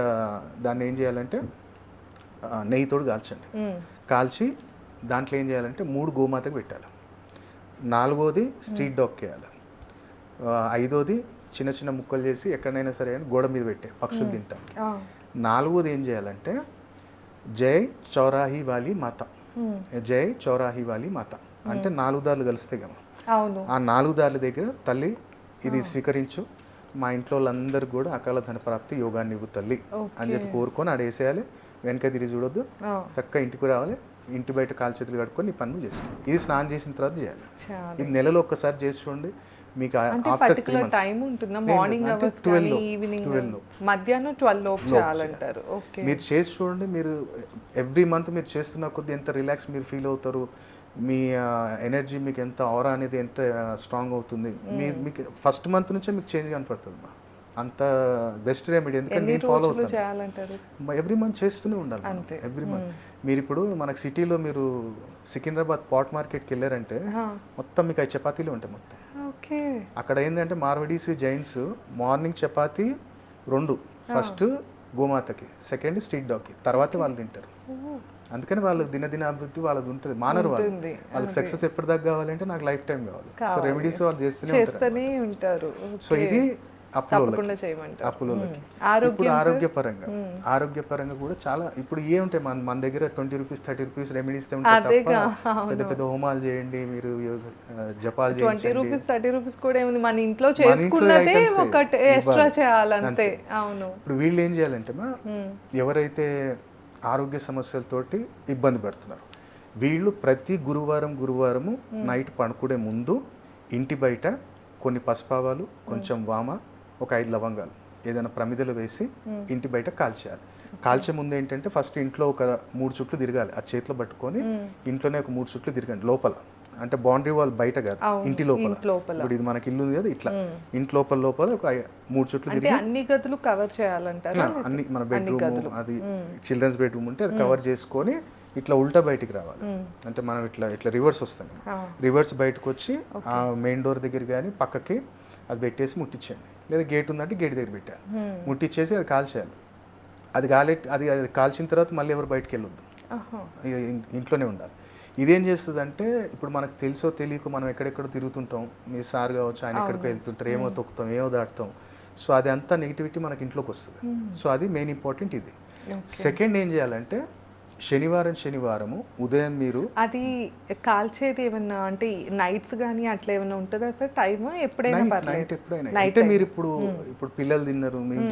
దాన్ని ఏం చేయాలంటే నెయ్యితోడు కాల్చండి. కాల్చి దాంట్లో ఏం చేయాలంటే 3 గోమాతకు పెట్టాలి, 4వది స్ట్రీట్ డాగ్ వేయాలి, 5వది చిన్న చిన్న ముక్కలు చేసి ఎక్కడైనా సరే గోడ మీద పెట్టే పక్షులు తింటానికి, 4వది ఏం చేయాలంటే జై చౌరాహి వాలి మాత, జై చౌరాహి వాలి మాత అంటే 4 దారులు కలిస్తే కదా, ఆ 4 దారుల దగ్గర తల్లి ఇది స్వీకరించు, మా ఇంట్లో వాళ్ళందరూ కూడా అకాల ధన ప్రాప్తి యోగాన్ని ఇవ్వు తల్లి అని చెప్పి కోరుకొని ఆడేసేయాలి. వెనక తిరిగి చూడొద్దు, చక్కగా ఇంటికి రావాలి, ఇంటి బయట కాలు చేతులు కట్టుకొని ఈ పనులు చేసుకోండి. ఇది స్నానం చేసిన తర్వాత చేయాలి. ఇది నెలలో ఒక్కసారి చేసి చూడండి, మీకు ఆఫ్టర్ 3 months టైం ఉంటుందా? మార్నింగ్ అవర్స్ కానీ ఈవినింగ్, మధ్యాహ్నం 12 లోపు చేయాలంటారు. ఓకే, మీరు చేసి చూడండి. మీరు ఎవ్రీ మంత్ మీరు చేస్తున్న కొద్దీ ఎంత రిలాక్స్ మీరు ఫీల్ అవుతారు. మీ ఎనర్జీ మీకు ఎంత ఆరా అనేది ఎంత స్ట్రాంగ్ అవుతుంది, మీకు ఫస్ట్ మంత్ నుంచే మీకు చేంజ్ కనపడుతుంది మా. అంత బెస్ట్ రెమెడీ, ఎందుకంటే నేను ఫాలో అవుతాను. ఎవ్రీ మంత్ చేస్తూనే ఉండాలి ఎవ్రీ మంత్. మీరు ఇప్పుడు మనకు సిటీలో మీరు సికింద్రాబాద్ పాట్ మార్కెట్కి వెళ్ళారంటే మొత్తం మీకు 5 చపాతీలు ఉంటాయి మొత్తం. అక్కడ ఏంటంటే మార్వడీస్ జైన్స్ మార్నింగ్ చపాతీ 2, ఫస్ట్ గోమాతకి, సెకండ్ స్ట్రీట్ డాగ్కి, తర్వాత వాళ్ళు తింటారు. అందుకని వాళ్ళకి దినదిన అభివృద్ధి వాళ్ళది ఉంటుంది, మానరు వాళ్ళు. వాళ్ళకి సక్సెస్ ఎప్పటిదాకా కావాలంటే నాకు లైఫ్ టైం కావాలి. సో రెమెడీస్ వాళ్ళు చేస్తూనే ఉంటారు. సో ఇది అప్పులోకి. ఇప్పుడు ఆరోగ్యపరంగా కూడా చాలా ఇప్పుడు ఉంటాయి మన దగ్గర 20 రూపీస్ 30 రూపీస్ రెమెడీస్ ఉంటాయి తప్ప పెద్ద పెద్ద హోమాలు చేయండి, మీరు జపాలు చేయండి. 20 రూపీస్ 30 రూపీస్ కూడా ఏముంది, మన ఇంట్లో చేసుకున్నదే ఒకటి ఎక్స్ట్రా చేయాలంతే. అవును. ఇప్పుడు వీళ్ళు ఏం చేయాలంటే ఎవరైతే ఆరోగ్య సమస్యలతోటి ఇబ్బంది పడుతున్నారు, వీళ్ళు ప్రతి గురువారము నైట్ పడుకునే ముందు ఇంటి బయట కొన్ని పసుపావాలు, కొంచెం వామ, ఒక 5 లవంగాలు ఏదైనా ప్రమిదలు వేసి ఇంటి బయట కాల్చేయాలి. కాల్చే ముందు ఏంటంటే ఫస్ట్ ఇంట్లో ఒక 3 చుట్లు తిరగాలి, ఆ చేతిలో పట్టుకొని ఇంట్లోనే ఒక 3 చుట్లు తిరగండి లోపల, అంటే బౌండరీ వాల్ బయట కాదు, ఇంటి లోపల. ఇప్పుడు ఇది మనకి ఇల్లు ఉంది కదా, ఇట్లా ఇంటి లోపల ఒక 3 చుట్లు తిరిగి అన్ని గదులు కవర్ చేయాలంటారా? అన్ని మన బెడ్రూమ్, అది చిల్డ్రన్స్ బెడ్రూమ్ ఉంటే అది కవర్ చేసుకొని ఇట్లా ఉల్టా బయటికి రావాలి. అంటే మనం ఇట్లా రివర్స్ వస్తాం, రివర్స్ బయటకు వచ్చి ఆ మెయిన్ డోర్ దగ్గర కానీ పక్కకి అది పెట్టేసి ముట్టించండి, లేదా గేట్ ఉందంటే గేట్ దగ్గర పెట్టాలి, ముట్టించేసి అది కాల్చేయాలి. అది కాల్చిన తర్వాత మళ్ళీ ఎవరు బయటకు వెళ్ళొద్దు, ఇంట్లోనే ఉండాలి. ఇదేం చేస్తుంది అంటే ఇప్పుడు మనకు తెలుసో తెలియక మనం ఎక్కడెక్కడో తిరుగుతుంటాం, మీ సార్ కావచ్చు ఆయన ఎక్కడికో వెళ్తుంటారు, ఏమో తొక్కుతాం ఏమో దాటుతాం. సో అది అంతా నెగిటివిటీ మనకి ఇంట్లోకి వస్తుంది. సో అది మెయిన్ ఇంపార్టెంట్ ఇది. సెకండ్ ఏం చేయాలంటే శనివారము ఉదయం మీరు అది కాల్చేది ఏమన్నా అంటే నైట్స్ కానీ అట్లా ఏమన్నా ఉంటుందా సార్ టైం? ఎప్పుడైనా నైట్ ఎప్పుడైనా అంటే మీరు ఇప్పుడు పిల్లలు తిన్నారు, మేము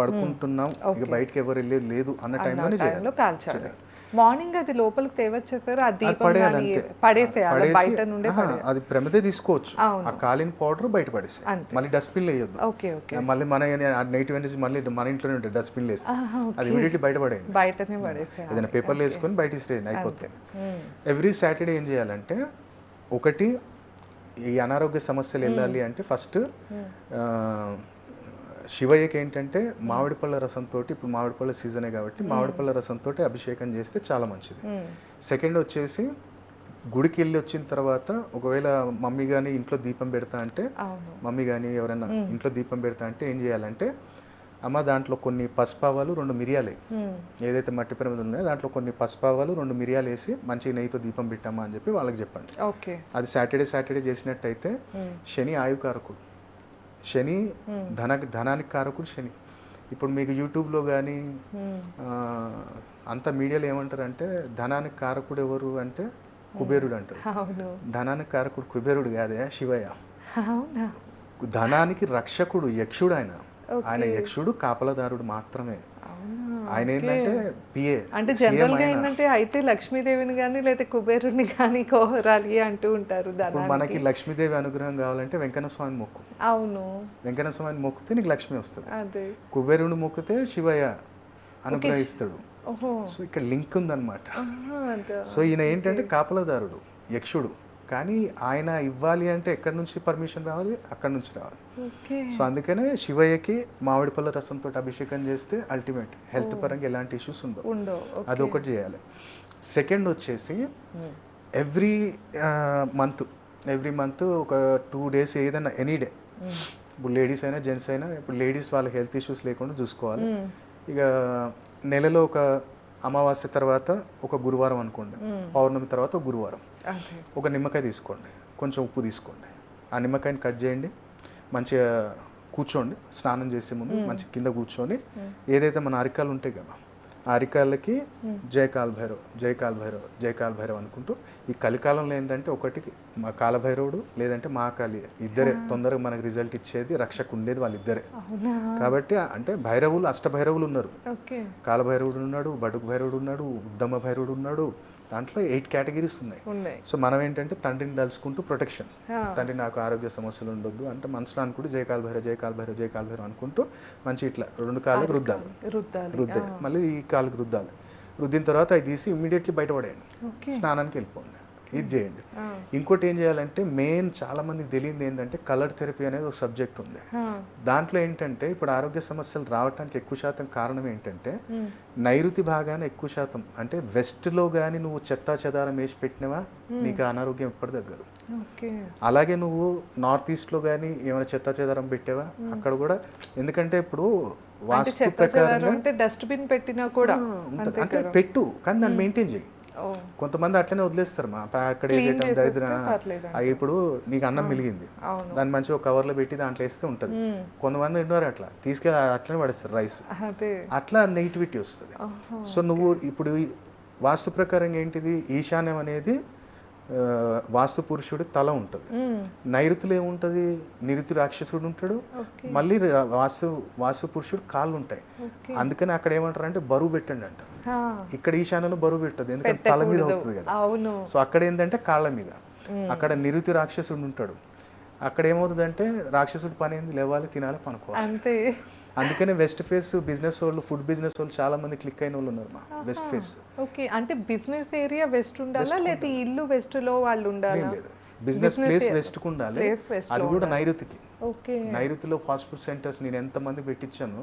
పడుకుంటున్నాం, ఇక బయటకి ఎవరు వెళ్ళేది లేదు అన్న టైంలో కాల్చాలి. మార్నింగ్ అది లోపలికి తేవచ్చు సార్, అది పడేసేయాలి బయట నుండి. అది ప్రమిదే తీసుకోవచ్చు, ఆ కాలిన పౌడర్ బయట పడేసి మళ్ళీ డస్ట్బిన్ వేయొద్దు. మళ్ళీ మన నెగిటివ్ ఎనర్జీ మళ్ళీ మన ఇంట్లోనే ఉంటుంది, డస్ట్బిన్ వేసి అది ఇమీడియట్లీ బయటనే పడేసి ఏదైనా పేపర్లు వేసుకొని బయట ఇస్త్రీ అయిపోతుంది. ఎవ్రీ సాటర్డే ఏం చేయాలంటే, ఒకటి ఈ అనారోగ్య సమస్యలు వెళ్ళాలి అంటే ఫస్ట్ శివయ్యకి ఏంటంటే మామిడి పళ్ళ రసంతో, ఇప్పుడు మామిడి పళ్ళ సీజనే కాబట్టి మామిడి పళ్ళ రసంతో అభిషేకం చేస్తే చాలా మంచిది. సెకండ్ వచ్చేసి గుడికి వెళ్ళి వచ్చిన తర్వాత ఒకవేళ మమ్మీ కానీ ఇంట్లో దీపం పెడతా అంటే, మమ్మీ కానీ ఎవరైనా ఇంట్లో దీపం పెడతా అంటే ఏం చేయాలంటే, అమ్మ దాంట్లో కొన్ని పసుపావాలు 2 మిరియాలు, ఏదైతే మట్టి ప్రమిద ఉన్నాయో దాంట్లో కొన్ని పసుపావాలు 2 మిరియాలు వేసి మంచిగా నెయ్యితో దీపం పెట్టామా అని చెప్పి వాళ్ళకి చెప్పండి. అది సాటర్డే చేసినట్టయితే శని ఆయుకారకుడు, శని ధనానికి కారకుడు శని. ఇప్పుడు మీకు యూట్యూబ్లో కానీ అంత మీడియాలో ఏమంటారంటే ధనానికి కారకుడు ఎవరు అంటే కుబేరుడు అంటారు. ధనానికి కారకుడు కుబేరుడు కాదే, శివయ్య. ధనానికి రక్షకుడు యక్షుడు, ఆయన యక్షుడు కాపలదారుడు మాత్రమే. ఆయన ఏంటంటే పిఏ. అంటే జనరల్ గా ఏంటంటే అయితే లక్ష్మీదేవిని కానీ లేదా కుబేరుని కానీ కోరాలి అంటూ ఉంటారు. మనకి లక్ష్మీదేవి అనుగ్రహం కావాలంటే వెంకన్న స్వామి మొక్కు. అవును, వెంకన్న స్వామి మొక్కితే నీకు లక్ష్మి వస్తుంది. కుబేరుని మొక్కితే శివయ్య అనుగ్రహిస్తాడు. సో ఇక్కడ లింక్ ఉందన్నమాట. సో ఈయన ఏంటంటే కాపలదారుడు, యక్షుడు. కానీ ఆయన ఇవ్వాలి అంటే ఎక్కడి నుంచి పర్మిషన్ రావాలి, అక్కడి నుంచి రావాలి. సో అందుకనే శివయ్యకి మామిడి పళ్ళ రసంతో అభిషేకం చేస్తే అల్టిమేట్ హెల్త్ పరంగా ఎలాంటి ఇష్యూస్ ఉండవు. అదొకటి చేయాలి. సెకండ్ వచ్చేసి ఎవ్రీ మంత్ ఒక 2 days ఏదైనా ఎనీ డే, ఇప్పుడు లేడీస్ అయినా జెంట్స్ అయినా, ఇప్పుడు లేడీస్ వాళ్ళ హెల్త్ ఇష్యూస్ లేకుండా చూసుకోవాలి. ఇక నెలలో ఒక అమావాస్య తర్వాత ఒక గురువారం అనుకోండి, పౌర్ణమి తర్వాత ఒక గురువారం ఒక నిమ్మకాయ తీసుకోండి, కొంచెం ఉప్పు తీసుకోండి, ఆ నిమ్మకాయని కట్ చేయండి, మంచిగా కూర్చోండి, స్నానం చేసే ముందు మంచి కింద కూర్చొని ఏదైతే మన అరికాలు ఉంటాయి కదా, ఆ అరికాళ్ళకి జయ కాలభైరవ్ జయ కాలభైరవ్ జయ కాలభైరవ్ అనుకుంటూ, ఈ కలికాలంలో ఏంటంటే ఒకటి మా కాలభైరవుడు లేదంటే మహాకాళి ఇద్దరే తొందరగా మనకు రిజల్ట్ ఇచ్చేది, రక్షకు ఉండేది వాళ్ళిద్దరే. కాబట్టి అంటే భైరవులు అష్టభైరవులు ఉన్నారు, కాలభైరవుడు ఉన్నాడు, బడుగు భైరవుడు ఉన్నాడు, ఉద్దమ భైరవుడు ఉన్నాడు, దాంట్లో 8 కేటగిరీస్ ఉన్నాయి. సో మనం ఏంటంటే తండ్రిని తలుచుకుంటూ ప్రొటెక్షన్, తండ్రి నాకు ఆరోగ్య సమస్యలు ఉండొద్దు అంటే మనసులో అనుకుంటూ జయ కాలభైరవ్ జయ కాలభైరవ్ జయ కాలభైరవ్ అనుకుంటూ మంచి ఇట్లా 2 కాళ్ళకి రుద్దాలి, మళ్ళీ ఈ కాళ్ళకి రుద్దాలి. రుద్దిన తర్వాత అవి తీసి ఇమ్మీడియట్లీ బయటపడేయండి, స్నానానికి వెళ్ళిపోండి, ఇది చేయండి. ఇంకోటి ఏం చేయాలంటే మెయిన్ చాలా మందికి తెలియదు ఏంటంటే కలర్ థెరపీ అనేది ఒక సబ్జెక్ట్ ఉంది. దాంట్లో ఏంటంటే ఇప్పుడు ఆరోగ్య సమస్యలు రావడానికి ఎక్కువ శాతం కారణం ఏంటంటే నైరుతి భాగాన ఎక్కువ శాతం అంటే వెస్ట్లో కానీ నువ్వు చెత్తా చెదారం వేసి పెట్టినవా నీకు అనారోగ్యం ఎప్పటి తగ్గదు. అలాగే నువ్వు నార్త్ ఈస్ట్లో కానీ ఏమైనా చెత్తా చెదారం పెట్టావా అక్కడ కూడా, ఎందుకంటే ఇప్పుడు వాస్తు ప్రకారం అంటే డస్ట్బిన్ పెట్టినా కూడా అంటే పెట్టు కానీ దాన్ని మెయింటైన్ చేయి. కొంతమంది అట్లనే వదిలేస్తారు మా అక్కడ దరిద్ర ఇప్పుడు నీకు అన్నం మిలిగింది దాన్ని మంచిగా ఒక కవర్లో పెట్టి దాంట్లో వేస్తే ఉంటుంది. కొంతమంది ఉన్నారు అట్లా తీసుకెళ్ళి అట్లనే పడేస్తారు రైస్, అట్లా నెగిటివిటీ వస్తుంది. సో నువ్వు ఇప్పుడు వాస్తు ప్రకారం ఏంటిది, ఈశాన్యం అనేది వాస్తు పురుషుడు తల ఉంటుంది, నైరుతిలో ఏముంటుంది నిరుతి రాక్షసుడు ఉంటాడు, మళ్ళీ వాస్తు పురుషుడు కాళ్ళు ఉంటాయి. అందుకని అక్కడ ఏమంటారు అంటే బరువు పెట్టండి అంటారు. ఇక్కడ ఈశాన్యంలో బరువు పెట్టదు ఎందుకంటే తల మీద అవుతుంది కదా. సో అక్కడ ఏంటంటే కాళ్ళ మీద, అక్కడ నిరుతి రాక్షసుడు ఉంటాడు. అక్కడ ఏమవుతుంది అంటే రాక్షసుడు పని ఏంది, లేవాలి తినాలి పనుకోవాలి. అందుకనే వెస్ట్ ఫేస్ బిజినెస్ వాళ్ళు, ఫుడ్ బిజినెస్ వాళ్ళు చాలా మంది క్లిక్ అయిన వాళ్ళు ఉన్నారు మా వెస్ట్ ఫేస్. ఓకే, అంటే బిజినెస్ ఏరియా వెస్ట్ ఉండాలా లేదా ఇల్లు వెస్ట్ లో వాళ్ళు ఉండాలా? బిజినెస్ ప్లేస్ వెస్ట్ కు ఉండాలి, అది కూడా నైరుతికి. నైరుతిలో ఫాస్ట్ ఫుడ్ సెంటర్స్ నేను ఎంత మంది పెట్టించాను,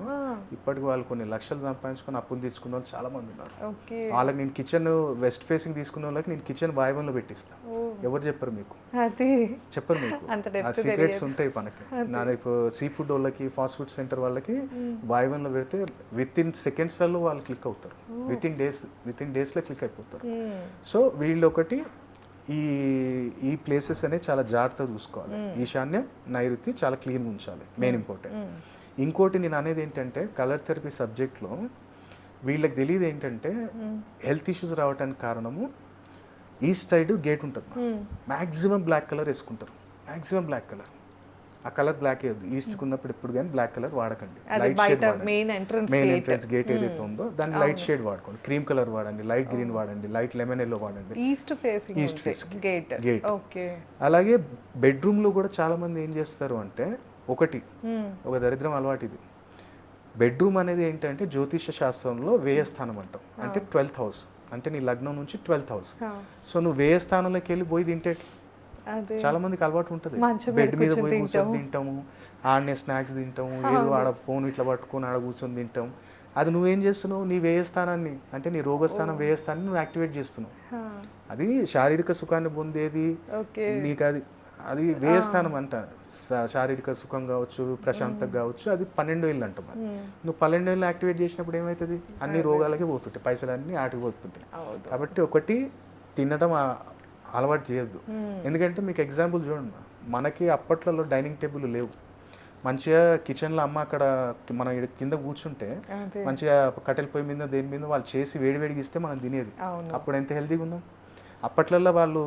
ఇప్పటికి వాళ్ళు కొన్ని లక్షలు సంపాదించుకొని అప్పులు తీసుకున్న వాళ్ళు చాలా మంది ఉన్నారు. వాళ్ళకి నేను కిచెన్ వెస్ట్ ఫేసింగ్ తీసుకున్న వాళ్ళకి నేను కిచెన్ వాయువ్యంలో పెట్టిస్తాను. ఎవరు చెప్పరు మీకు, చెప్పరు మీకు, ఆ సీక్రెట్స్ ఉంటాయి మనకి. నా సీ ఫుడ్ వాళ్ళకి ఫాస్ట్ ఫుడ్ సెంటర్ వాళ్ళకి వాయువ్యంలో పెడితే విత్ ఇన్ సెకండ్స్లలో వాళ్ళు క్లిక్ అవుతారు, విత్ ఇన్ డేస్లో క్లిక్ అయిపోతారు. సో వీళ్ళు ఒకటి ఈ ప్లేసెస్ అనేవి చాలా జాగ్రత్తగా చూసుకోవాలి. ఈశాన్యం నైరుతి చాలా క్లీన్గా ఉంచాలి, మెయిన్ ఇంపార్టెంట్. ఇంకోటి నేను అనేది ఏంటంటే కలర్ థెరపీ సబ్జెక్ట్లో వీళ్ళకి తెలియదు ఏంటంటే హెల్త్ ఇష్యూస్ రావడానికి కారణము ఈస్ట్ సైడ్ గేట్ ఉంటుంది, మ్యాక్సిమం బ్లాక్ కలర్ వేసుకుంటారు, మ్యాక్సిమం బ్లాక్ కలర్. ఆ కలర్ బ్లాక్ వేయద్దు, ఈస్ట్కి ఉన్నప్పుడు ఎప్పుడు కానీ బ్లాక్ కలర్ వాడకండి. Light shade main entrance gate ఏదైతే ఉందో దాన్ని లైట్ షేడ్ వాడుకోండి, క్రీమ్ కలర్ వాడండి, లైట్ గ్రీన్ వాడండి, లైట్ లెమన్ ఎల్లో వాడండి. East face gate. అలాగే బెడ్రూమ్ లో కూడా చాలా మంది ఏం చేస్తారు అంటే ఒక దరిద్రం అలవాటు ఇది. బెడ్రూమ్ అనేది ఏంటంటే జ్యోతిష శాస్త్రంలో వ్యయస్థానం అంటాం, అంటే 12th హౌస్, అంటే నీ లగ్నం నుంచి 12th హౌస్. సో నువ్వు వ్యయస్థానంలోకి వెళ్ళి పోయి తింటే చాలా మందికి అలవాటు ఉంటుంది, బెడ్ మీద పోయి కూర్చొని తింటాము, ఆడనే స్నాక్స్ తింటాము, ఏదో ఆడ ఫోన్ ఇట్లా పట్టుకొని ఆడ కూర్చొని తింటాం. అది నువ్వేం చేస్తున్నావు, నీ వ్యయస్థానాన్ని అంటే నీ రోగస్థానం వ్యయస్థానాన్ని నువ్వు యాక్టివేట్ చేస్తున్నావు. అది శారీరక సుఖాన్ని పొందేది నీకు, అది వ్యయస్థానం అంట. శారీరక సుఖం కావచ్చు, ప్రశాంతత కావచ్చు, అది 12 ఏళ్ళు అంటాం. నువ్వు 12 ఏళ్ళు యాక్టివేట్ చేసినప్పుడు ఏమవుతుంది, అన్ని రోగాలకే పోతుంటాయి, పైసలన్నీ ఆటికి పోతుంటాయి. కాబట్టి ఒకటి తినడం అలవాటు చేయొద్దు. ఎందుకంటే మీకు ఎగ్జాంపుల్ చూడండి, మనకి అప్పట్లో డైనింగ్ టేబుల్ లేవు, మంచిగా కిచెన్లో అమ్మ అక్కడ మనం కింద కూర్చుంటే మంచిగా కట్టెల పొయ్యి మీద దేని మీద వాళ్ళు చేసి వేడివేడికి ఇస్తే మనం తినేది. అప్పుడు ఎంత హెల్తీగా ఉన్నాం. అప్పట్లలో వాళ్ళు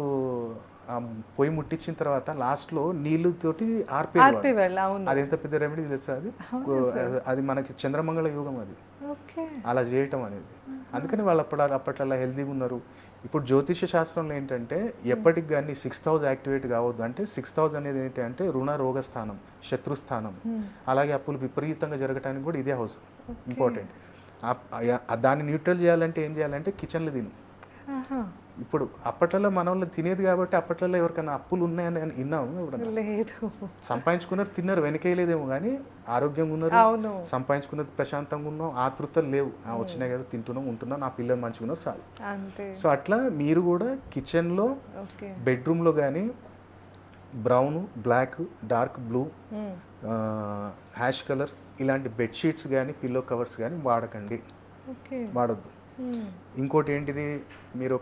పొయ్యి ముట్టించిన తర్వాత లాస్ట్లో నీళ్ళతోటి ఆర్పేవాళ్ళు. అది ఎంత పెద్ద రెమెడీ తెలుసా, అది మనకి చంద్రమంగళ యుగం అది, అలా చేయటం అనేది. అందుకని వాళ్ళు అప్పట్లో హెల్తీగా ఉన్నారు. ఇప్పుడు జ్యోతిష శాస్త్రంలో ఏంటంటే ఎప్పటికి కానీ 6th హౌస్ యాక్టివేట్ కావద్దు. అంటే 6th హౌస్ అనేది ఏంటంటే రుణ రోగ స్థానం, శత్రుస్థానం, అలాగే అప్పులు విపరీతంగా జరగడానికి కూడా ఇదే హౌస్ ఇంపార్టెంట్. దాన్ని న్యూట్రల్ చేయాలంటే ఏం చేయాలంటే కిచెన్లో తిను. ఇప్పుడు అప్పట్లో మన వాళ్ళు తినేది కాబట్టి అప్పట్లో ఎవరికైనా అప్పులు ఉన్నాయని విన్నాము, సంపాదించుకున్నారు తిన్నారు, వెనకేయలేదేమో కానీ ఆరోగ్యంగా ఉన్నారు, సంపాదించుకున్నది ప్రశాంతంగా ఉన్నాం, ఆతృతలు లేవు, వచ్చినాయి కదా తింటున్నాం ఉంటున్నాం, నా పిల్లలు మంచిగా ఉన్నారు చాలు. సో అట్లా మీరు కూడా కిచెన్లో బెడ్రూమ్లో కానీ brown, black, dark blue, hash colour ఇలాంటి బెడ్షీట్స్ కానీ పిల్లో కవర్స్ కానీ వాడకండి, వాడొద్దు. ఇంకోటి ఏంటిది, మీరు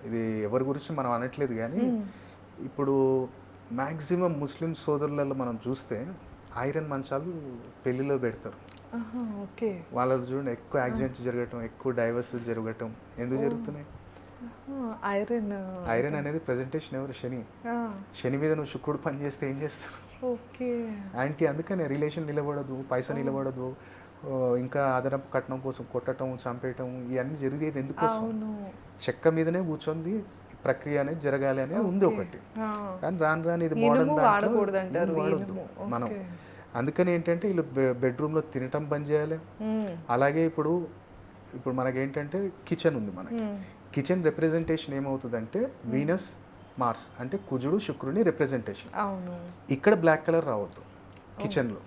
ఇది ఎవరి గురించి మనం అనట్లేదు కానీ ఇప్పుడు మ్యాక్సిమం ముస్లిం సోదరులలో మనం చూస్తే ఐరన్ మంచాలు పెళ్లిలో పెడతారు. వాళ్ళలో చూడండి ఎక్కువ యాక్సిడెంట్స్ జరగటం, ఎక్కువ డైవర్స్ జరగటం ఎందుకు జరుగుతున్నాయి? ఐరన్ అనేది ప్రెజెంటేషన్ ఎవరు, శని మీద నువ్వు శుక్రుడు పని చేస్తే ఏం చేస్తావు యాంటీ. అందుకనే రిలేషన్ నిలబడదు, పైసా నిలబడదు, ఇంకా అదనపు కట్నం కోసం కొట్టడం, చంపేయటం ఇవన్నీ జరిగేది ఎందుకోసం? చెక్క మీదనే కూర్చొంది ప్రక్రియ అనేది జరగాలి అనేది ఉంది ఒకటి. కానీ రాను ఇది మోడర్న్ వాడద్దు మనం. అందుకని ఏంటంటే వీళ్ళు బెడ్రూమ్లో తినటం బంద్ చేయాలి. అలాగే ఇప్పుడు ఇప్పుడు మనకేంటంటే కిచెన్ ఉంది మనకి. కిచెన్ రిప్రజెంటేషన్ ఏమవుతుందంటే వీనస్ మార్స్ అంటే కుజుడు శుక్రుని రిప్రజెంటేషన్. అవును. ఇక్కడ బ్లాక్ కలర్ రావద్దు కిచెన్లో.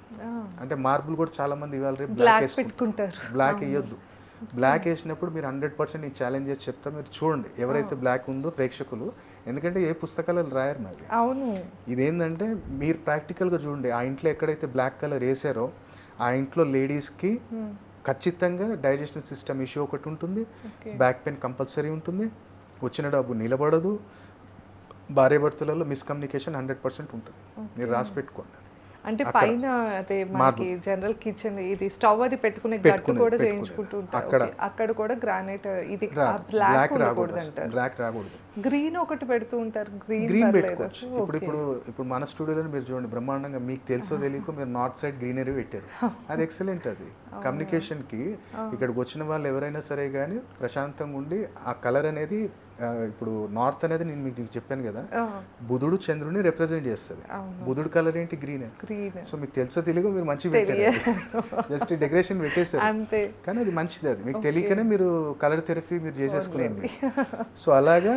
అంటే మార్బుల్ కూడా చాలా మంది ఇవాళ రేపు బ్లాక్ బ్లాక్ వేసుకుంటారు. పెట్టుకుంటారు. బ్లాక్ వేయొద్దు. బ్లాక్ వేసినప్పుడు మీరు 100% నేను ఛాలెంజ్ చేసి చెప్తా, మీరు చూడండి ఎవరైతే బ్లాక్ ఉందో ప్రేక్షకులు, ఎందుకంటే ఏ పుస్తకాలు రాయరు మరి. అవును. ఇదేంటంటే మీరు ప్రాక్టికల్గా చూడండి, ఆ ఇంట్లో ఎక్కడైతే బ్లాక్ కలర్ వేసారో ఆ ఇంట్లో లేడీస్కి ఖచ్చితంగా డైజెషన్ సిస్టమ్ ఇష్యూ ఒకటి ఉంటుంది, బ్యాక్ పెయిన్ కంపల్సరీ ఉంటుంది, వచ్చిన డబ్బు నిలబడదు, భార్యాభర్తలలో మిస్కమ్యూనికేషన్ 100% ఉంటుంది. మీరు రాసి పెట్టుకోండి. అంటే పైన అదే మనకి జనరల్ కిచెన్ ఇది స్టవ్ అది పెట్టుకునే గట్టు కూడా చేయించుకుంటూ ఉంటారు. అక్కడ కూడా గ్రానైట్ ఇది బ్లాక్ ఉండకూడదు అంటారు. బ్లాక్ రాకూడదు. గ్రీన్ ఒకటి పెడుతూ ఉంటారు. గ్రీన్ పెట్టుకోవచ్చు. ఇప్పుడు మన స్టూడియోలో మీరు చూడండి బ్రహ్మాండంగా, మీకు తెలుసో తెలియకో మీరు నార్త్ సైడ్ గ్రీనరీ పెట్టారు. అది ఎక్సలెంట్. అది కమ్యూనికేషన్కి ఇక్కడికి వచ్చిన వాళ్ళు ఎవరైనా సరే కానీ ప్రశాంతంగా ఉండి ఆ కలర్ అనేది, ఇప్పుడు నార్త్ అనేది నేను మీకు చెప్పాను కదా, బుధుడు చంద్రుని రిప్రజెంట్ చేస్తుంది. బుధుడు కలర్ ఏంటి? గ్రీన్. సో మీకు తెలుసో తెలియకో మీరు మంచిగా పెట్టారు, జస్ట్ డెకరేషన్ పెట్టేశారు అంతే. కానీ అది మంచిది. అది మీకు తెలియకనే మీరు కలర్ థెరపీ మీరు చేసేసుకున్నారు. సో అలాగా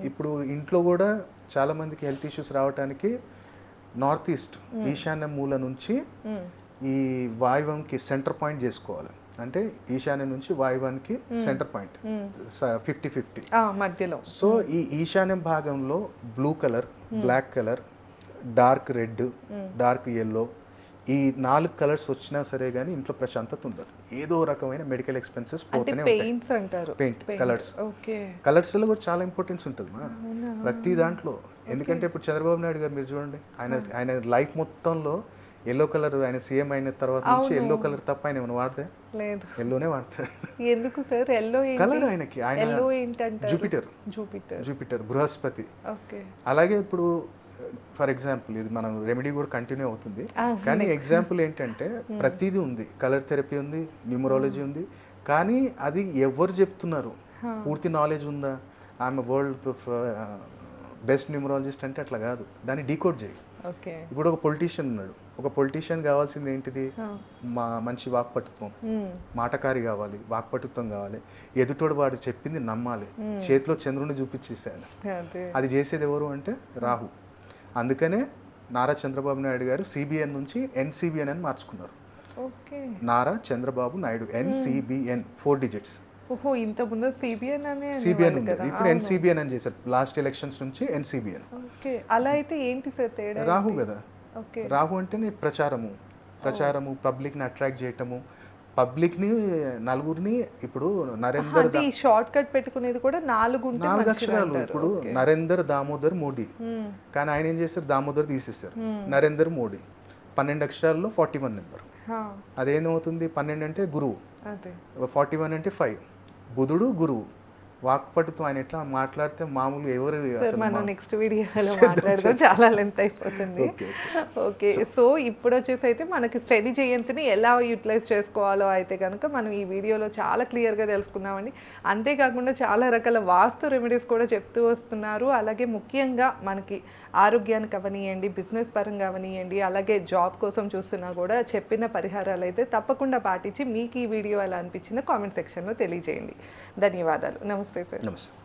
ఇప్పుడు ఇంట్లో కూడా చాలా మందికి హెల్త్ ఇష్యూస్ రావడానికి నార్త్ ఈస్ట్ ఈశాన్య మూల నుంచి ఈ వాయువంకి సెంటర్ పాయింట్ చేసుకోవాలి. అంటే ఈశాన్య నుంచి వాయువానికి సెంటర్ పాయింట్ 50-50 మధ్యలో. సో ఈ ఈశాన్య భాగంలో blue colour, black colour, dark red, dark yellow, ఈ 4 కలర్స్ వచ్చినా సరే కానీ ఇంట్లో ప్రశాంతత ఉండదు. ఏదో రకమైన మెడికల్ ఎక్స్పెన్సెస్ పోతూనే ఉంటాయి. పెయింట్ కలర్స్, కలర్స్లో కూడా చాలా ఇంపార్టెన్స్ ఉంటుంది మా ప్రతి దాంట్లో. ఎందుకంటే ఇప్పుడు చంద్రబాబు నాయుడు గారు మీరు చూడండి, ఆయన లైఫ్ మొత్తంలో ఎల్లో కలర్, ఆయన సీఎం అయిన తర్వాత నుంచి ఎల్లో కలర్ తప్ప ఆయన ఏమైనా వాడితే లేదు, ఎల్లోనే వాడతాడు. ఎందుకు సార్ ఎల్లో కలర్ ఆయనకి? ఎల్లో ఏంటంటే జూపిటర్ బృహస్పతి. అలాగే ఇప్పుడు ఫర్ ఎగ్జాంపుల్ ఇది మనం రెమెడీ కూడా కంటిన్యూ అవుతుంది, కానీ ఎగ్జాంపుల్ ఏంటంటే ప్రతిదీ ఉంది. కలర్ థెరపీ ఉంది, న్యూమరాలజీ ఉంది, కానీ అది ఎవరు చెప్తున్నారు? పూర్తి నాలెడ్జ్ ఉందా? ఆమె వరల్డ్ బెస్ట్ న్యూమరాలజిస్ట్ అంటే అట్లా కాదు, దాన్ని డీకోడ్ చేయి. ఇప్పుడు ఒక పొలిటీషియన్ ఉన్నాడు, ఒక పొలిటీషియన్ కావాల్సింది ఏంటిది? మంచి వాక్పటుత్వం, మాటకారి కావాలి, వాక్పటుత్వం కావాలి, ఎదుటోడు వాడు చెప్పింది నమ్మాలి, చేతిలో చంద్రుని చూపించేసాను. అది చేసేది ఎవరు అంటే రాహు. అందుకనే నారా చంద్రబాబు నాయుడు గారు సిబిఎన్ నుంచి ఎన్సిబిఎన్ అని మార్చుకున్నారు. Nara Chandrababu Naidu, NCBN 4 digits. ఇంత ముందు సిబిఎన్ ఉంది, ఇప్పుడు ఎన్సిబిఎన్ అని చేశారు. లాస్ట్ ఎలక్షన్స్ నుంచి ఎన్సిబిఎన్. అలా అయితే ఏంటి సార్ తేడా? రాహు కదా. రాహు అంటే ప్రచారము, పబ్లిక్ని అట్రాక్ట్ చేయటము, పబ్లిక్ని నలుగురిని. ఇప్పుడు నరేందర్ షార్ట్ కట్ పెట్టుకునేది కూడా 4 అక్షరాలు. ఇప్పుడు నరేందర్ దామోదర్ మోడీ, కానీ ఆయన ఏం చేస్తారు? దామోదర్ తీసేస్తారు, నరేందర్ మోడీ. 12 అక్షరాల్లో 41 నెంబర్. అదేమవుతుంది? 12 అంటే గురువు, 41 అంటే 5. బుధుడు గురువు, వాక్పటుత్వం. ఆయన ఎట్లా మాట్లాడితే మామూలు ఎవరు మనం నెక్స్ట్ వీడియోలో మాట్లాడదాం, చాలా లెంత్ అయిపోతుంది. ఓకే, సో ఇప్పుడు వచ్చేసి అయితే మనకి శని జయంతిని ఎలా యూటిలైజ్ చేసుకోవాలో అయితే కనుక మనం ఈ వీడియోలో చాలా క్లియర్గా తెలుసుకున్నామండి. అంతేకాకుండా చాలా రకాల వాస్తు రెమెడీస్ కూడా చెప్తూ వస్తున్నారు. అలాగే ముఖ్యంగా మనకి ఆరోగ్యానికి అవనియండి, బిజినెస్ పరంగా అవనియండి, అలాగే జాబ్ కోసం చూస్తున్నా కూడా చెప్పిన పరిహారాలు అయితే తప్పకుండా పాటించి మీకు ఈ వీడియో ఎలా అనిపించిందో కామెంట్ సెక్షన్లో తెలియజేయండి. ధన్యవాదాలు. నమస్తే సార్. నమస్తే.